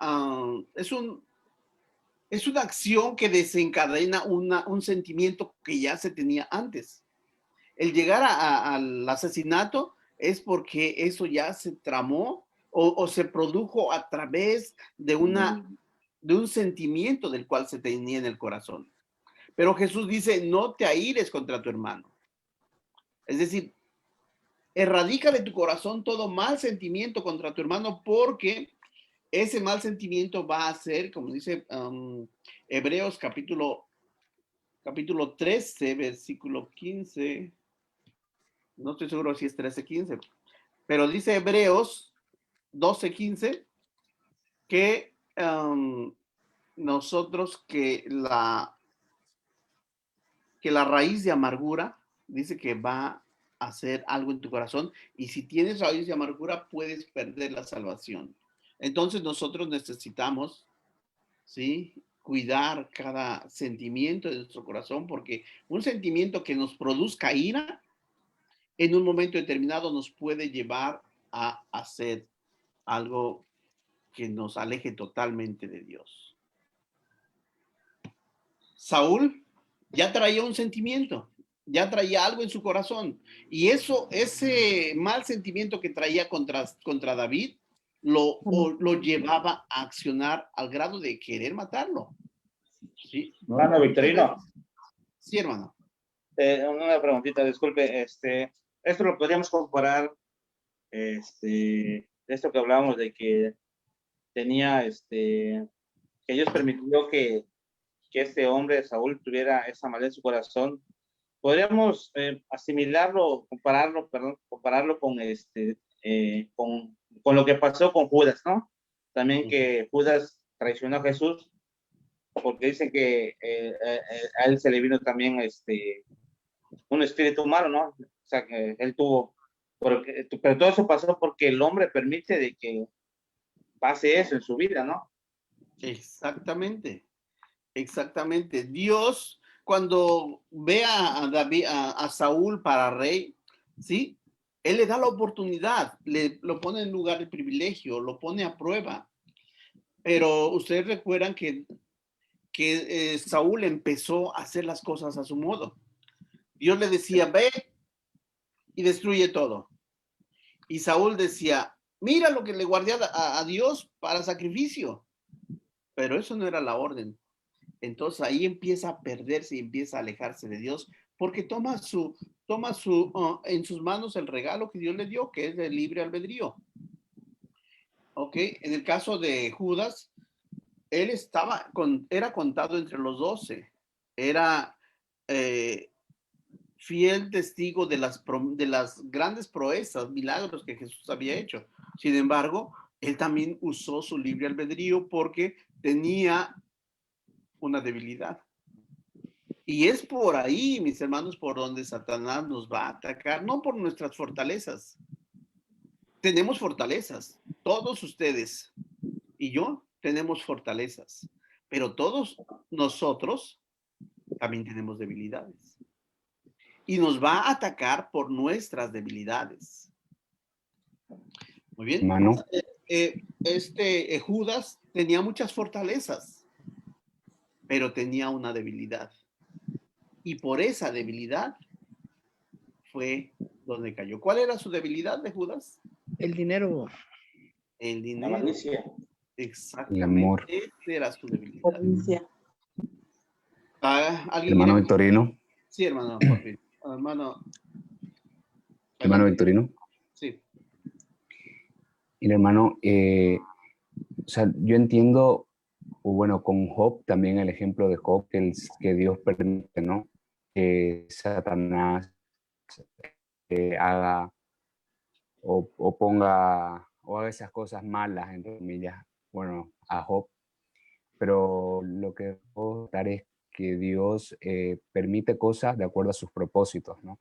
acción que desencadena un sentimiento que ya se tenía antes. El llegar al asesinato es porque eso ya se tramó o se produjo a través de un sentimiento del cual se tenía en el corazón. Pero Jesús dice, no te aires contra tu hermano. Es decir, erradica de tu corazón todo mal sentimiento contra tu hermano, porque ese mal sentimiento va a ser, como dice Hebreos capítulo 13, versículo 15. No estoy seguro si es 13:15, pero dice Hebreos 12:15 que nosotros que la raíz de amargura dice que va a hacer algo en tu corazón, y si tienes raíz de amargura puedes perder la salvación. Entonces nosotros necesitamos, ¿sí?, cuidar cada sentimiento de nuestro corazón, porque un sentimiento que nos produzca ira en un momento determinado nos puede llevar a hacer algo que nos aleje totalmente de Dios. Saúl ya traía un sentimiento, ya traía algo en su corazón, y ese mal sentimiento que traía contra David lo llevaba a accionar al grado de querer matarlo. ¿Sí? Hermano Victorino. Sí, hermano. Una preguntita, disculpe. Esto lo podríamos comparar, esto que hablábamos de que tenía, que Dios permitió que este hombre, Saúl, tuviera esa maldad en su corazón. Podríamos asimilarlo, compararlo con lo que pasó con Judas, ¿no? También que Judas traicionó a Jesús, porque dicen que a él se le vino también un espíritu malo, ¿no? O sea, que él tuvo, pero todo eso pasó porque el hombre permite de que pase eso en su vida, ¿no? Exactamente, exactamente. Dios, cuando ve a David, a Saúl para rey, ¿sí? Él le da la oportunidad, lo pone en lugar de privilegio, lo pone a prueba. Pero ustedes recuerdan que Saúl empezó a hacer las cosas a su modo. Dios le decía, ve y destruye todo. Y Saúl decía, mira lo que le guardé a Dios para sacrificio. Pero eso no era la orden. Entonces ahí empieza a perderse y empieza a alejarse de Dios, porque toma en sus manos el regalo que Dios le dio, que es el libre albedrío. ¿Ok? En el caso de Judas, él era contado entre los 12. Era fiel testigo de las grandes proezas, milagros que Jesús había hecho. Sin embargo, él también usó su libre albedrío porque tenía una debilidad. Y es por ahí, mis hermanos, por donde Satanás nos va a atacar, no por nuestras fortalezas. Tenemos fortalezas, todos ustedes y yo tenemos fortalezas, pero todos nosotros también tenemos debilidades. Y nos va a atacar por nuestras debilidades. Muy bien. Hermano. Judas tenía muchas fortalezas, pero tenía una debilidad. Y por esa debilidad fue donde cayó. ¿Cuál era su debilidad de Judas? El dinero. El dinero. La malicia. Exactamente. El amor. Esa era su debilidad. Hermano Victorino. Sí, hermano. Hermano Victorino. Sí. Mira, hermano, o sea, yo entiendo, bueno, con Job también el ejemplo de Job, que Dios permite, ¿no? Que Satanás haga o ponga o haga esas cosas malas, entre comillas, bueno, a Job. pero lo que puedo dar es que Dios permite cosas de acuerdo a sus propósitos, ¿no?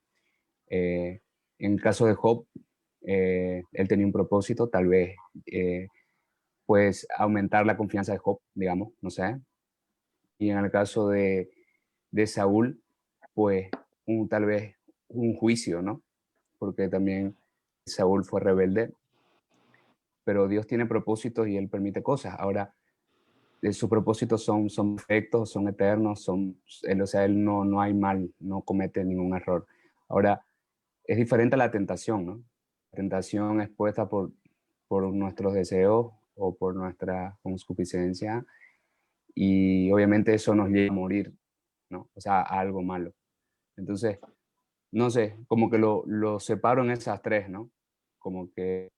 En el caso de Job, él tenía un propósito, tal vez, pues, aumentar la confianza de Job, digamos, no sé. Y en el caso de Saúl, pues, tal vez un juicio, ¿no? Porque también Saúl fue rebelde, pero Dios tiene propósitos y Él permite cosas. Ahora, sus propósitos son perfectos, son eternos, o sea, Él no hay mal, no comete ningún error. Ahora, es diferente a la tentación, ¿no? La tentación es puesta por nuestros deseos o por nuestra concupiscencia, y obviamente eso nos lleva a morir, ¿no? O sea, a algo malo. Entonces, no sé, como que lo separo en esas tres, ¿no? Como que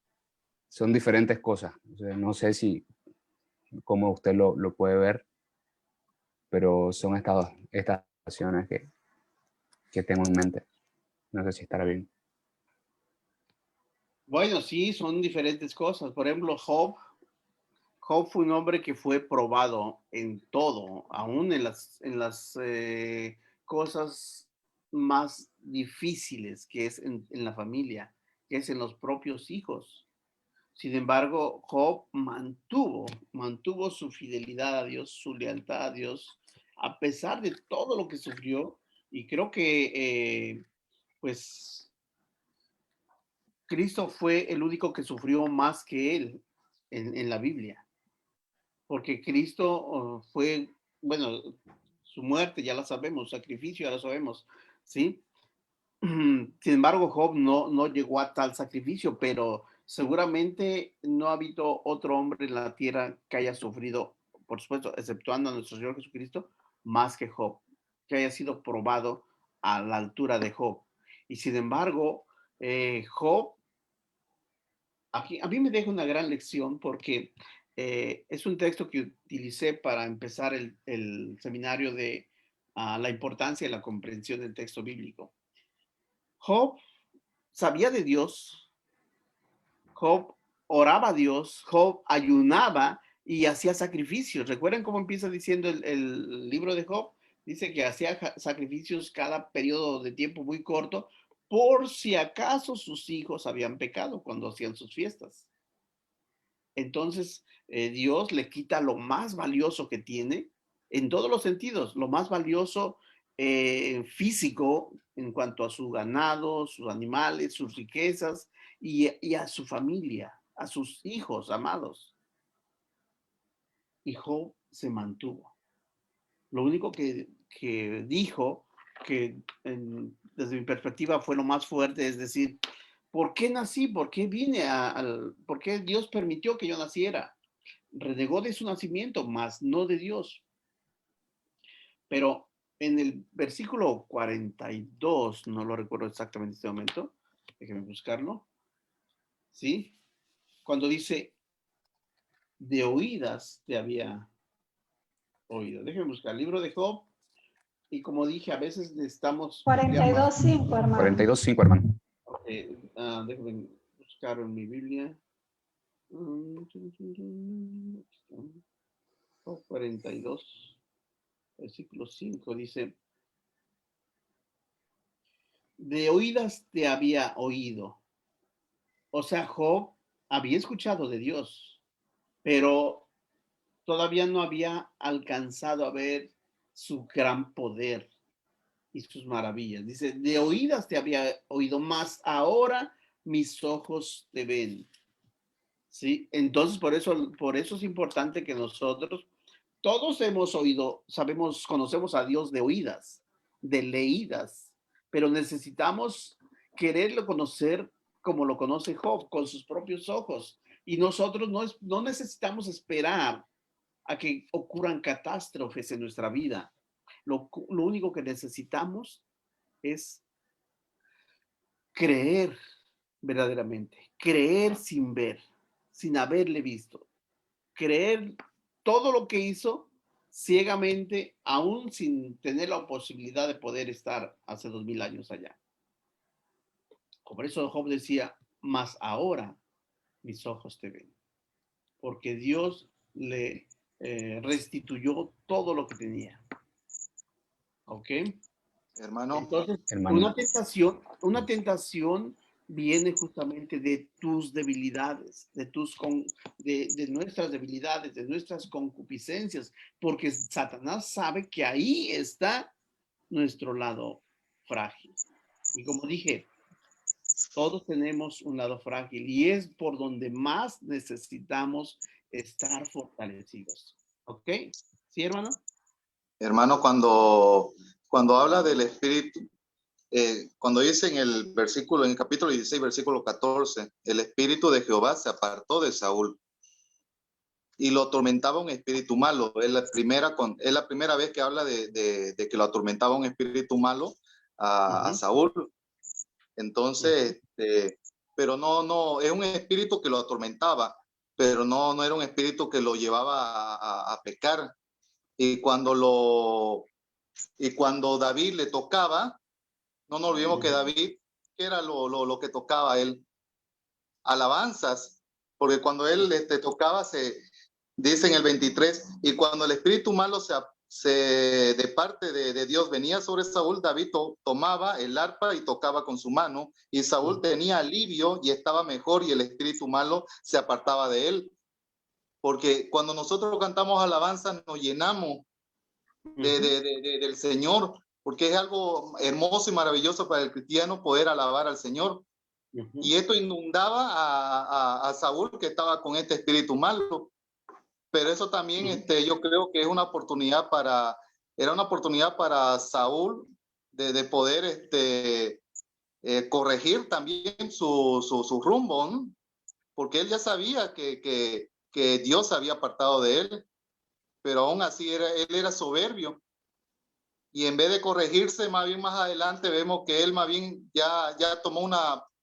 son diferentes cosas. O sea, no sé cómo usted lo puede ver, pero son estas acciones que tengo en mente. No sé si estará bien. Bueno, sí, son diferentes cosas. Por ejemplo, Job fue un hombre que fue probado en todo, aún en las cosas más difíciles que es en la familia, que es en los propios hijos. Sin embargo, Job mantuvo su fidelidad a Dios, su lealtad a Dios, a pesar de todo lo que sufrió. Y creo que, pues, Cristo fue el único que sufrió más que él en la Biblia. Porque Cristo fue, bueno, su muerte ya la sabemos, sacrificio ya lo sabemos, ¿sí? Sin embargo, Job no llegó a tal sacrificio, pero seguramente no ha habido otro hombre en la tierra que haya sufrido, por supuesto, exceptuando a nuestro Señor Jesucristo, más que Job, que haya sido probado a la altura de Job. Y sin embargo, Job, aquí, a mí me deja una gran lección porque es un texto que utilicé para empezar el seminario de la importancia de la comprensión del texto bíblico. Job sabía de Dios, Job oraba a Dios, Job ayunaba y hacía sacrificios. ¿Recuerdan cómo empieza diciendo el libro de Job? Dice que hacía sacrificios cada periodo de tiempo muy corto por si acaso sus hijos habían pecado cuando hacían sus fiestas. Entonces, Dios le quita lo más valioso que tiene en todos los sentidos, lo más valioso físico en cuanto a su ganado, sus animales, sus riquezas y a su familia, a sus hijos amados. Y Job se mantuvo. Lo único que dijo, que desde mi perspectiva fue lo más fuerte, es decir, ¿por qué nací? ¿Por qué vine? ¿Por qué Dios permitió que yo naciera? Renegó de su nacimiento, mas no de Dios. Pero en el versículo 42, no lo recuerdo exactamente en este momento, déjeme buscarlo, ¿sí? Cuando dice, de oídas te había oído. Déjeme buscar el libro de Job, y como dije, a veces necesitamos... 42:5, hermano. 42:5, hermano. Déjeme buscar en mi Biblia. 42, versículo 5, dice, de oídas te había oído. O sea, Job había escuchado de Dios, pero todavía no había alcanzado a ver su gran poder y sus maravillas. Dice, de oídas te había oído, más ahora mis ojos te ven. ¿Sí? Entonces, por eso es importante que nosotros, todos hemos oído, sabemos, conocemos a Dios de oídas, de leídas, pero necesitamos quererlo conocer como lo conoce Job, con sus propios ojos. Y nosotros no necesitamos esperar a que ocurran catástrofes en nuestra vida. Lo único que necesitamos es creer verdaderamente, creer sin ver, sin haberle visto, creer todo lo que hizo ciegamente, aún sin tener la posibilidad de poder estar hace 2000 años allá. Por eso Job decía, mas ahora mis ojos te ven, porque Dios le restituyó todo lo que tenía. ¿Ok? Hermano. Entonces, Hermano. una tentación viene justamente de tus debilidades, de nuestras debilidades, de nuestras concupiscencias, porque Satanás sabe que ahí está nuestro lado frágil. Y como dije, todos tenemos un lado frágil y es por donde más necesitamos estar fortalecidos. ¿Ok? ¿Sí, hermano? Hermano, cuando habla del espíritu, cuando dice en el capítulo 16, versículo 14, el espíritu de Jehová se apartó de Saúl y lo atormentaba un espíritu malo. Es la primera vez que habla de que lo atormentaba un espíritu malo a Saúl. Entonces, pero no, es un espíritu que lo atormentaba, pero no era un espíritu que lo llevaba a pecar. Y cuando David le tocaba, no nos olvidemos que David, ¿qué era lo que tocaba a él? Alabanzas, porque cuando él tocaba, dice en el 23, y cuando el espíritu malo de parte de Dios venía sobre Saúl, David tomaba el arpa y tocaba con su mano, y Saúl tenía alivio y estaba mejor, y el espíritu malo se apartaba de él. Porque cuando nosotros cantamos alabanza, nos llenamos del Señor, porque es algo hermoso y maravilloso para el cristiano poder alabar al Señor. Y esto inundaba a Saúl, que estaba con este espíritu malo. Pero eso también yo creo que es era una oportunidad para Saúl de poder corregir también su rumbo, ¿no? Porque él ya sabía que Dios se había apartado de él, pero aún así él era soberbio. Y en vez de corregirse, más bien más adelante vemos que él más bien ya tomó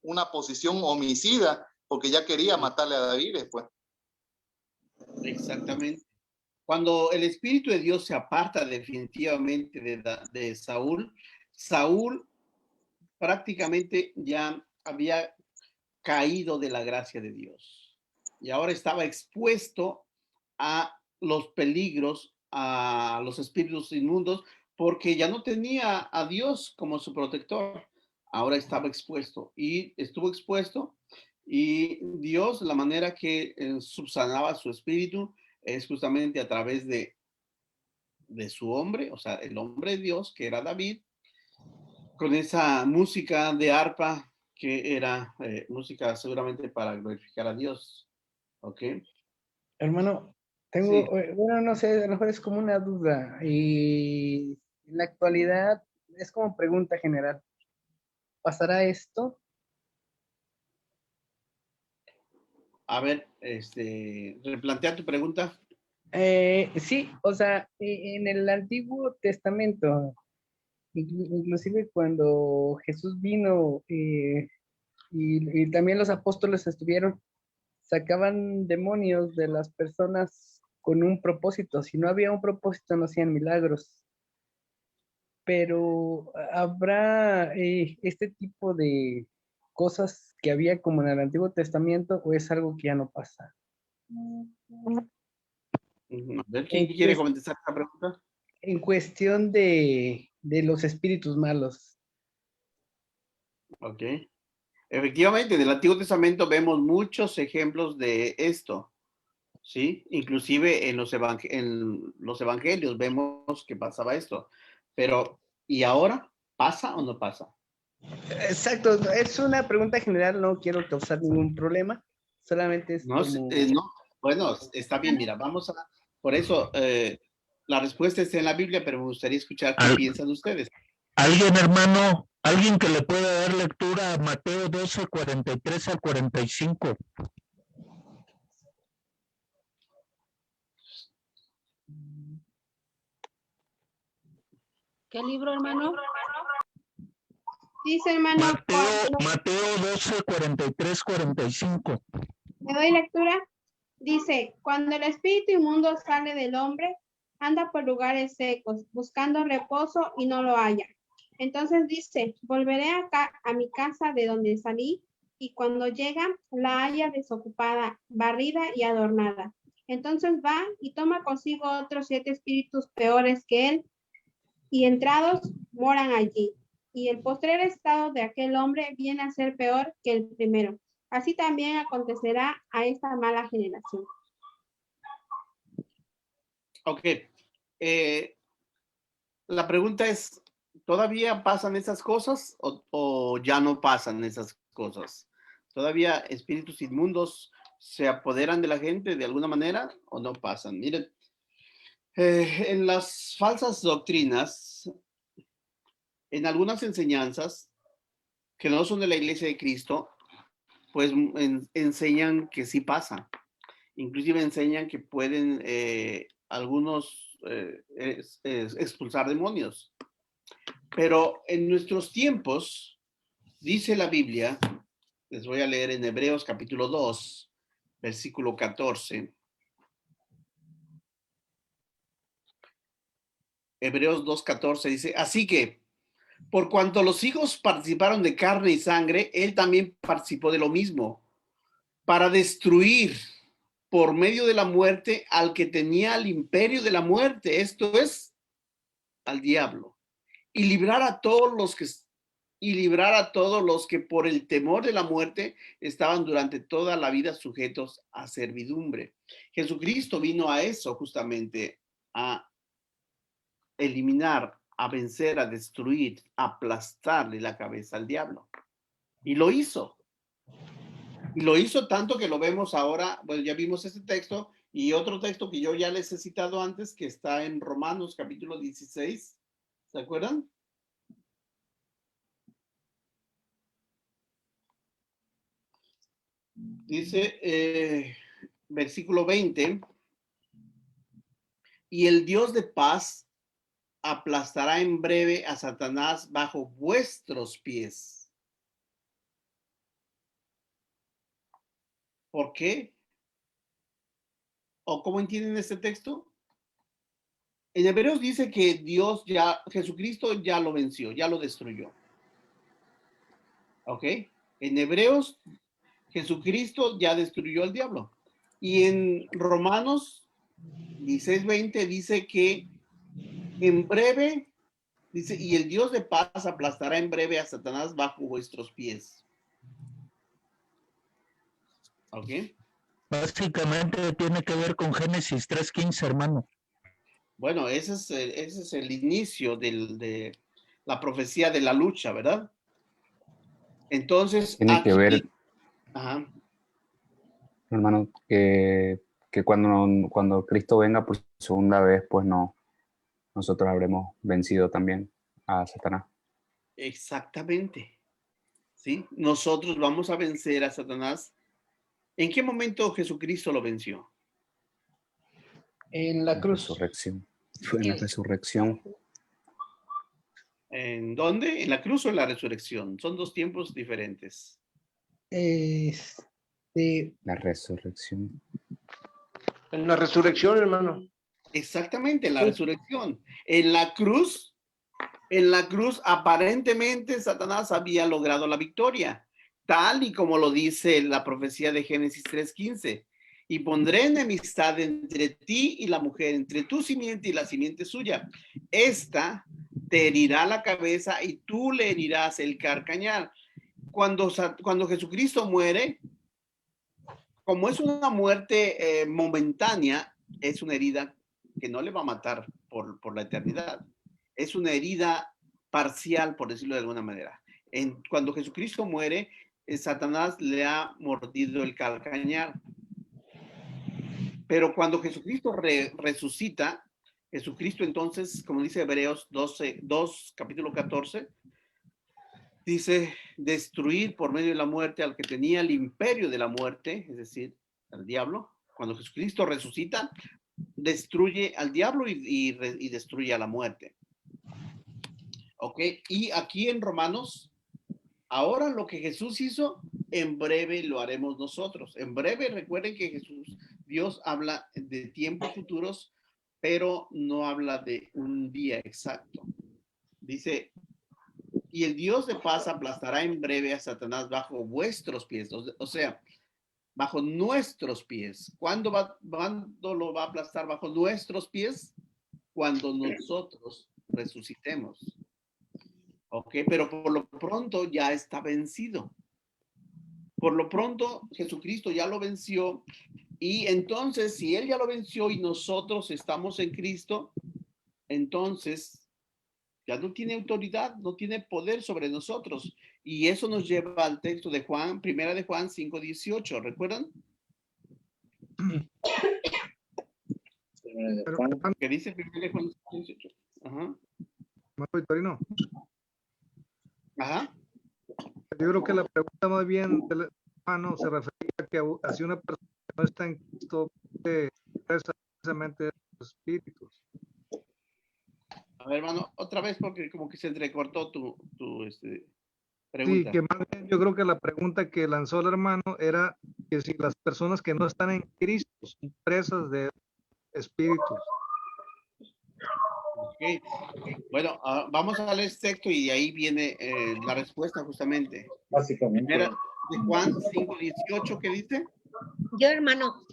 una posición homicida, porque ya quería matarle a David después. Exactamente. Cuando el Espíritu de Dios se aparta definitivamente de Saúl, Saúl prácticamente ya había caído de la gracia de Dios y ahora estaba expuesto a los peligros, a los espíritus inmundos, porque ya no tenía a Dios como su protector. Ahora estaba expuesto y estuvo expuesto, y Dios, la manera que subsanaba su espíritu es justamente a través de su hombre, o sea, el hombre de Dios, que era David, con esa música de arpa que era música seguramente para glorificar a Dios. ¿Ok? Hermano, tengo, bueno, no sé, a lo mejor es como una duda y en la actualidad es como pregunta general. ¿Pasará esto? A ver, replantea tu pregunta. Sí, o sea, en el Antiguo Testamento, inclusive cuando Jesús vino y también los apóstoles estuvieron, sacaban demonios de las personas con un propósito. Si no había un propósito, no hacían milagros. Pero ¿habrá este tipo de cosas que había como en el Antiguo Testamento o es algo que ya no pasa? A ver, ¿quién quiere contestar esta pregunta? En cuestión de los espíritus malos. Ok. Efectivamente, en el Antiguo Testamento vemos muchos ejemplos de esto, ¿sí? Inclusive en los evangelios vemos que pasaba esto. Pero, ¿y ahora? ¿Pasa o no pasa? Exacto, es una pregunta general, no quiero causar ningún problema, solamente es No, como... no. Bueno, está bien, mira, por eso, la respuesta está en la Biblia, pero me gustaría escuchar qué piensan ustedes. ¿Alguien, hermano, alguien que le pueda dar lectura a Mateo 12, 43 al 45? ¿Qué libro, hermano? Dice, hermano. Mateo 12, 43, 45. ¿Le doy lectura? Dice, cuando el espíritu inmundo sale del hombre, anda por lugares secos, buscando reposo y no lo halla. Entonces dice, volveré acá a mi casa de donde salí, y cuando llega, la halla desocupada, barrida y adornada. Entonces va y toma consigo otros 7 espíritus peores que él, y entrados moran allí. Y el postrer estado de aquel hombre viene a ser peor que el primero. Así también acontecerá a esta mala generación. Ok. La pregunta es, ¿todavía pasan esas cosas o ya no pasan esas cosas? ¿Todavía espíritus inmundos se apoderan de la gente de alguna manera o no pasan? Miren, en las falsas doctrinas, en algunas enseñanzas que no son de la Iglesia de Cristo, pues enseñan que sí pasa. Inclusive enseñan que pueden algunos expulsar demonios. Pero en nuestros tiempos, dice la Biblia, les voy a leer en Hebreos capítulo 2, versículo 14. Hebreos 2:14 dice, así que, por cuanto los hijos participaron de carne y sangre, él también participó de lo mismo, para destruir por medio de la muerte al que tenía el imperio de la muerte, esto es, al diablo, y librar a todos los que por el temor de la muerte estaban durante toda la vida sujetos a servidumbre. Jesucristo vino a eso justamente, a eliminar, a vencer, a destruir, a aplastarle la cabeza al diablo. Y lo hizo. Y lo hizo tanto que lo vemos ahora, bueno, ya vimos este texto y otro texto que yo ya les he citado antes, que está en Romanos capítulo 16. ¿Se acuerdan? Dice, versículo 20, y el Dios de paz aplastará en breve a Satanás bajo vuestros pies. ¿Por qué? ¿O cómo entienden este texto? En Hebreos dice que Jesucristo ya lo venció, ya lo destruyó. ¿Ok? En Hebreos, Jesucristo ya destruyó al diablo. Y en Romanos 16:20 dice que en breve, dice, y el Dios de paz aplastará en breve a Satanás bajo vuestros pies. ¿Ok? Básicamente tiene que ver con Génesis 3:15, hermano. Bueno, ese es el inicio de la profecía de la lucha, ¿verdad? Entonces, Tiene que ver, ajá. hermano, que cuando Cristo venga por segunda vez, pues nosotros habremos vencido también a Satanás. Exactamente. ¿Sí? Nosotros vamos a vencer a Satanás. ¿En qué momento Jesucristo lo venció? En la cruz. Resurrección. Fue en la resurrección. ¿En dónde? ¿En la cruz o en la resurrección? Son dos tiempos diferentes. La resurrección. En la resurrección, hermano. Exactamente, en la resurrección. En la cruz, aparentemente Satanás había logrado la victoria, tal y como lo dice la profecía de Génesis 3:15. Y pondré enemistad entre ti y la mujer, entre tu simiente y la simiente suya. Esta te herirá la cabeza y tú le herirás el carcañal. Cuando Jesucristo muere, como es una muerte momentánea, es una herida que no le va a matar por la eternidad. Es una herida parcial, por decirlo de alguna manera. Cuando Jesucristo muere, Satanás le ha mordido el calcañar. Pero cuando Jesucristo resucita, Jesucristo entonces, como dice Hebreos 2, capítulo 14, dice, destruir por medio de la muerte al que tenía el imperio de la muerte, es decir, al diablo. Cuando Jesucristo resucita, destruye al diablo y destruye a la muerte. ¿Ok? Y aquí en Romanos, ahora lo que Jesús hizo, en breve lo haremos nosotros. En breve, recuerden que Dios habla de tiempos futuros, pero no habla de un día exacto. Dice, y el Dios de paz aplastará en breve a Satanás bajo vuestros pies. O sea, bajo nuestros pies. ¿Cuándo lo va a aplastar bajo nuestros pies? Cuando nosotros resucitemos. Ok, pero por lo pronto ya está vencido. Por lo pronto Jesucristo ya lo venció, y entonces si Él ya lo venció y nosotros estamos en Cristo, entonces ya no tiene autoridad, no tiene poder sobre nosotros. Y eso nos lleva al texto de Juan, primera de Juan 5:18, ¿recuerdan? ¿Qué dice primera de Juan 5:18? Ajá. Victorino. Ajá. Yo creo que la pregunta más bien del hermano se refería a que si una persona que no está en Cristo puede precisamente los espíritus. A ver, hermano, otra vez porque como que se entrecortó tu pregunta. Sí, que más bien yo creo que la pregunta que lanzó el hermano era que si las personas que no están en Cristo son presas de espíritus. Okay. Bueno, vamos a leer este texto y de ahí viene la respuesta justamente. Básicamente. Primera de Juan 5:18, ¿qué dice? Yo, hermano,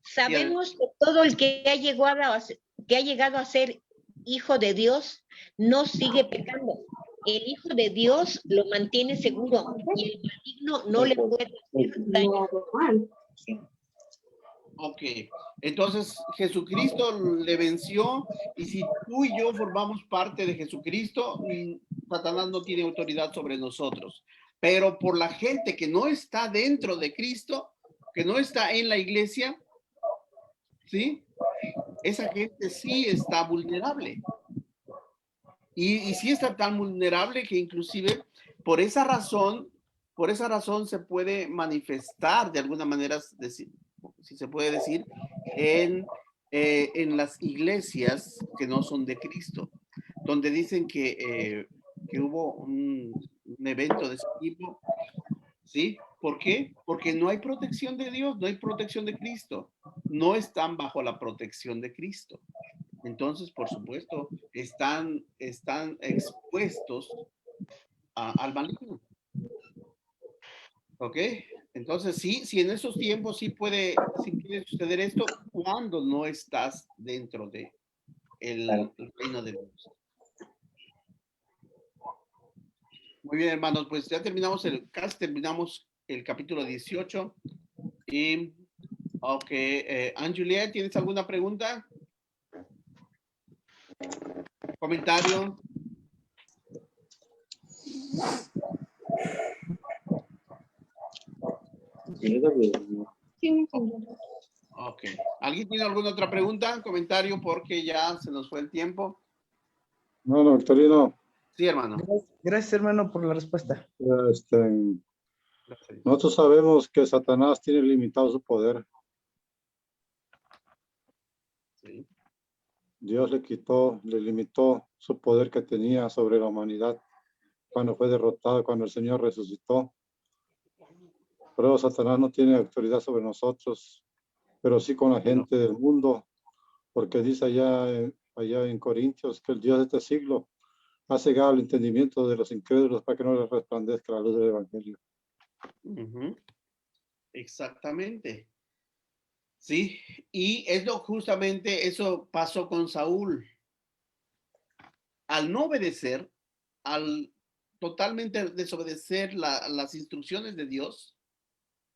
sabemos que todo el que ha llegado a ser hijo de Dios no sigue pecando. El Hijo de Dios lo mantiene seguro y el maligno no le puede hacer daño. Ok, entonces Jesucristo le venció, y si tú y yo formamos parte de Jesucristo, Satanás no tiene autoridad sobre nosotros. Pero por la gente que no está dentro de Cristo, que no está en la iglesia, ¿sí? Esa gente sí está vulnerable. Y sí está tan vulnerable que inclusive por esa razón se puede manifestar de alguna manera, si se puede decir, en las iglesias que no son de Cristo, donde dicen que hubo un evento de ese tipo, ¿sí? ¿Por qué? Porque no hay protección de Dios, no hay protección de Cristo, no están bajo la protección de Cristo. Entonces, por supuesto, están expuestos al maligno. ¿Ok? Entonces, sí, en esos tiempos sí puede suceder esto cuando no estás dentro de el reino de Dios. Muy bien, hermanos, pues ya terminamos terminamos el capítulo 18. Y, ok, Anne-Juliette, ¿tienes alguna pregunta? ¿Comentario? Ok. ¿Alguien tiene alguna otra pregunta, comentario? Porque ya se nos fue el tiempo. No, Victorino. Sí, hermano. Gracias, hermano, por la respuesta. Nosotros sabemos que Satanás tiene limitado su poder. Sí. Dios le limitó su poder que tenía sobre la humanidad cuando fue derrotado, cuando el Señor resucitó. Pero Satanás no tiene autoridad sobre nosotros, pero sí con la gente del mundo, porque dice allá en Corintios que el Dios de este siglo ha cegado el entendimiento de los incrédulos para que no les resplandezca la luz del Evangelio. Exactamente. Sí, y justamente eso pasó con Saúl. Al no obedecer, al totalmente desobedecer las instrucciones de Dios,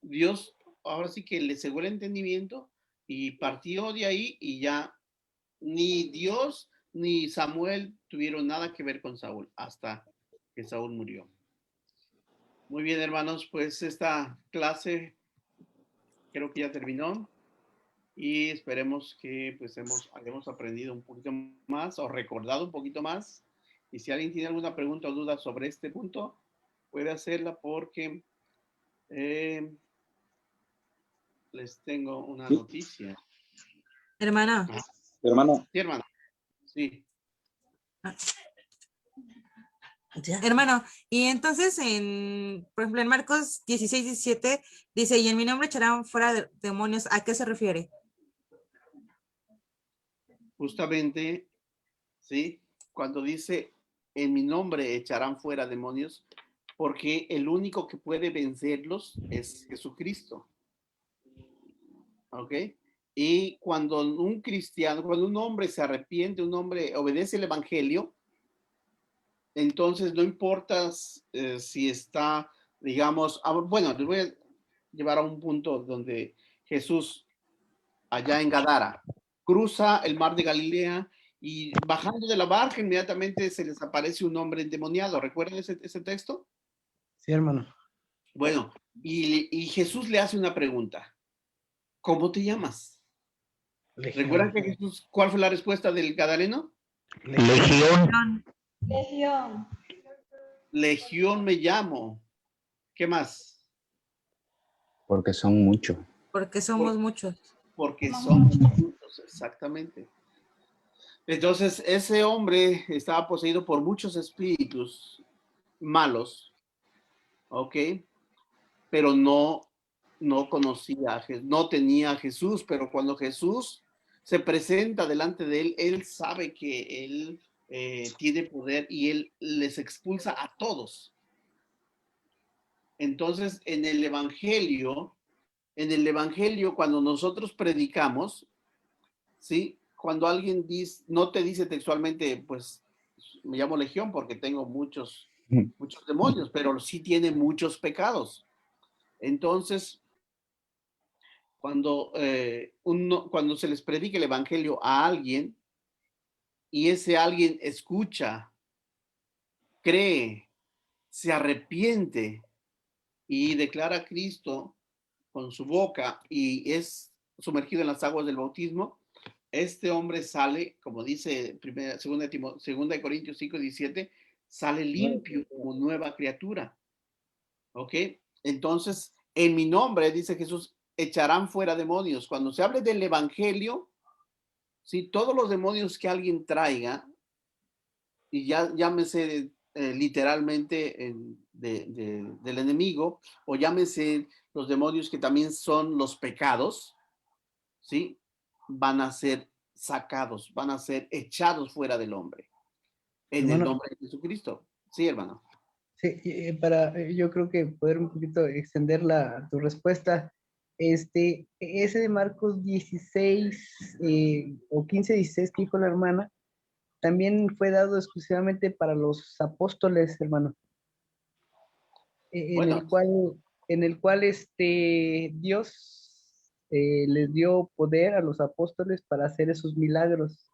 Dios ahora sí que le cegó el entendimiento y partió de ahí, y ya ni Dios ni Samuel tuvieron nada que ver con Saúl hasta que Saúl murió. Muy bien, hermanos, pues esta clase creo que ya terminó. Y esperemos que pues hayamos aprendido un poquito más o recordado un poquito más. Y si alguien tiene alguna pregunta o duda sobre este punto, puede hacerla, porque les tengo una noticia. Hermano. Hermano. Sí, hermano. Sí. Hermano, y entonces por ejemplo, en Marcos 16:17 dice, y en mi nombre echarán fuera demonios. ¿A qué se refiere? Justamente, sí, cuando dice en mi nombre echarán fuera demonios, porque el único que puede vencerlos es Jesucristo. ¿ok? Y cuando un cristiano, cuando un hombre se arrepiente, un hombre obedece el evangelio, entonces no importa si está, digamos, bueno, les voy a llevar a un punto donde Jesús, allá en Gadara, cruza el mar de Galilea y bajando de la barca inmediatamente se les aparece un hombre endemoniado. ¿Recuerdan ese texto? Sí, hermano. Bueno, y Jesús le hace una pregunta. ¿Cómo te llamas? ¿Recuerdan que Jesús, cuál fue la respuesta del gadareno? Legión. Legión. Legión me llamo. ¿Qué más? Porque son muchos. Porque somos muchos. Porque somos muchos, exactamente. Entonces, ese hombre estaba poseído por muchos espíritus malos, ¿ok? Pero no conocía, no tenía a Jesús, pero cuando Jesús se presenta delante de él, él sabe que él tiene poder y él les expulsa a todos. Entonces, en el Evangelio, cuando nosotros predicamos, ¿sí? Cuando alguien no te dice textualmente, pues, me llamo Legión porque tengo muchos demonios, pero sí tiene muchos pecados. Entonces, cuando se les predica el evangelio a alguien y ese alguien escucha, cree, se arrepiente y declara a Cristo con su boca y es sumergido en las aguas del bautismo, este hombre sale, como dice 2 Corintios 5:17, sale limpio como nueva criatura. ¿Ok? Entonces, en mi nombre, dice Jesús, echarán fuera demonios. Cuando se hable del evangelio, ¿sí? Todos los demonios que alguien traiga, y ya llámese literalmente del enemigo, o llámese los demonios que también son los pecados, ¿sí? Van a ser sacados, van a ser echados fuera del hombre, en el nombre de Jesucristo. Sí, hermano. Sí, yo creo que poder un poquito extender tu respuesta, ese de Marcos 16 o 15:16 que dijo la hermana, también fue dado exclusivamente para los apóstoles, hermano, en el cual Dios les dio poder a los apóstoles para hacer esos milagros.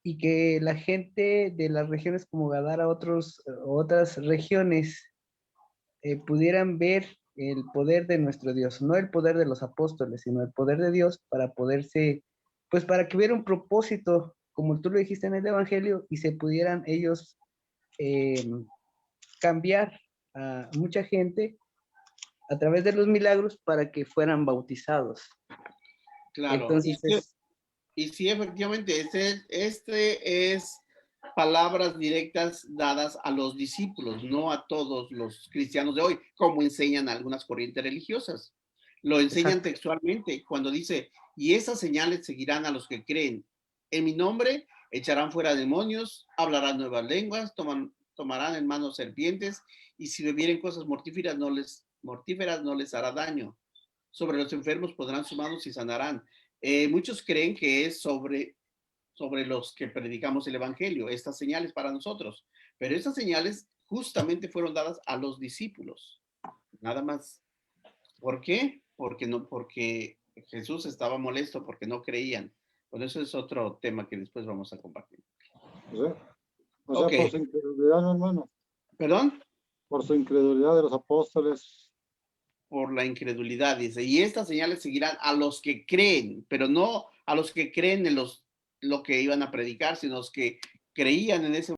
Y que la gente de las regiones como Gadara, otras regiones, pudieran ver el poder de nuestro Dios, no el poder de los apóstoles, sino el poder de Dios para poderse, pues para que hubiera un propósito, como tú lo dijiste en el Evangelio, y se pudieran ellos cambiar a mucha gente a través de los milagros para que fueran bautizados. Claro. Entonces, y sí, efectivamente, este es palabras directas dadas a los discípulos, no a todos los cristianos de hoy, como enseñan algunas corrientes religiosas. Lo enseñan textualmente cuando dice, y esas señales seguirán a los que creen. En mi nombre echarán fuera demonios, hablarán nuevas lenguas, tomarán en manos serpientes, y si bebieren cosas mortíferas no les hará daño. Sobre los enfermos pondrán sus manos y sanarán. Muchos creen que es sobre los que predicamos el evangelio, estas señales para nosotros, pero estas señales justamente fueron dadas a los discípulos, nada más. ¿Por qué? Porque Jesús estaba molesto, porque no creían. Bueno, eso es otro tema que después vamos a compartir. O sea, por su incredulidad, ¿no, hermano? ¿Perdón? Por su incredulidad de los apóstoles. Por la incredulidad, dice, y estas señales seguirán a los que creen, pero no a los que creen en lo que iban a predicar, sino los que creían en ese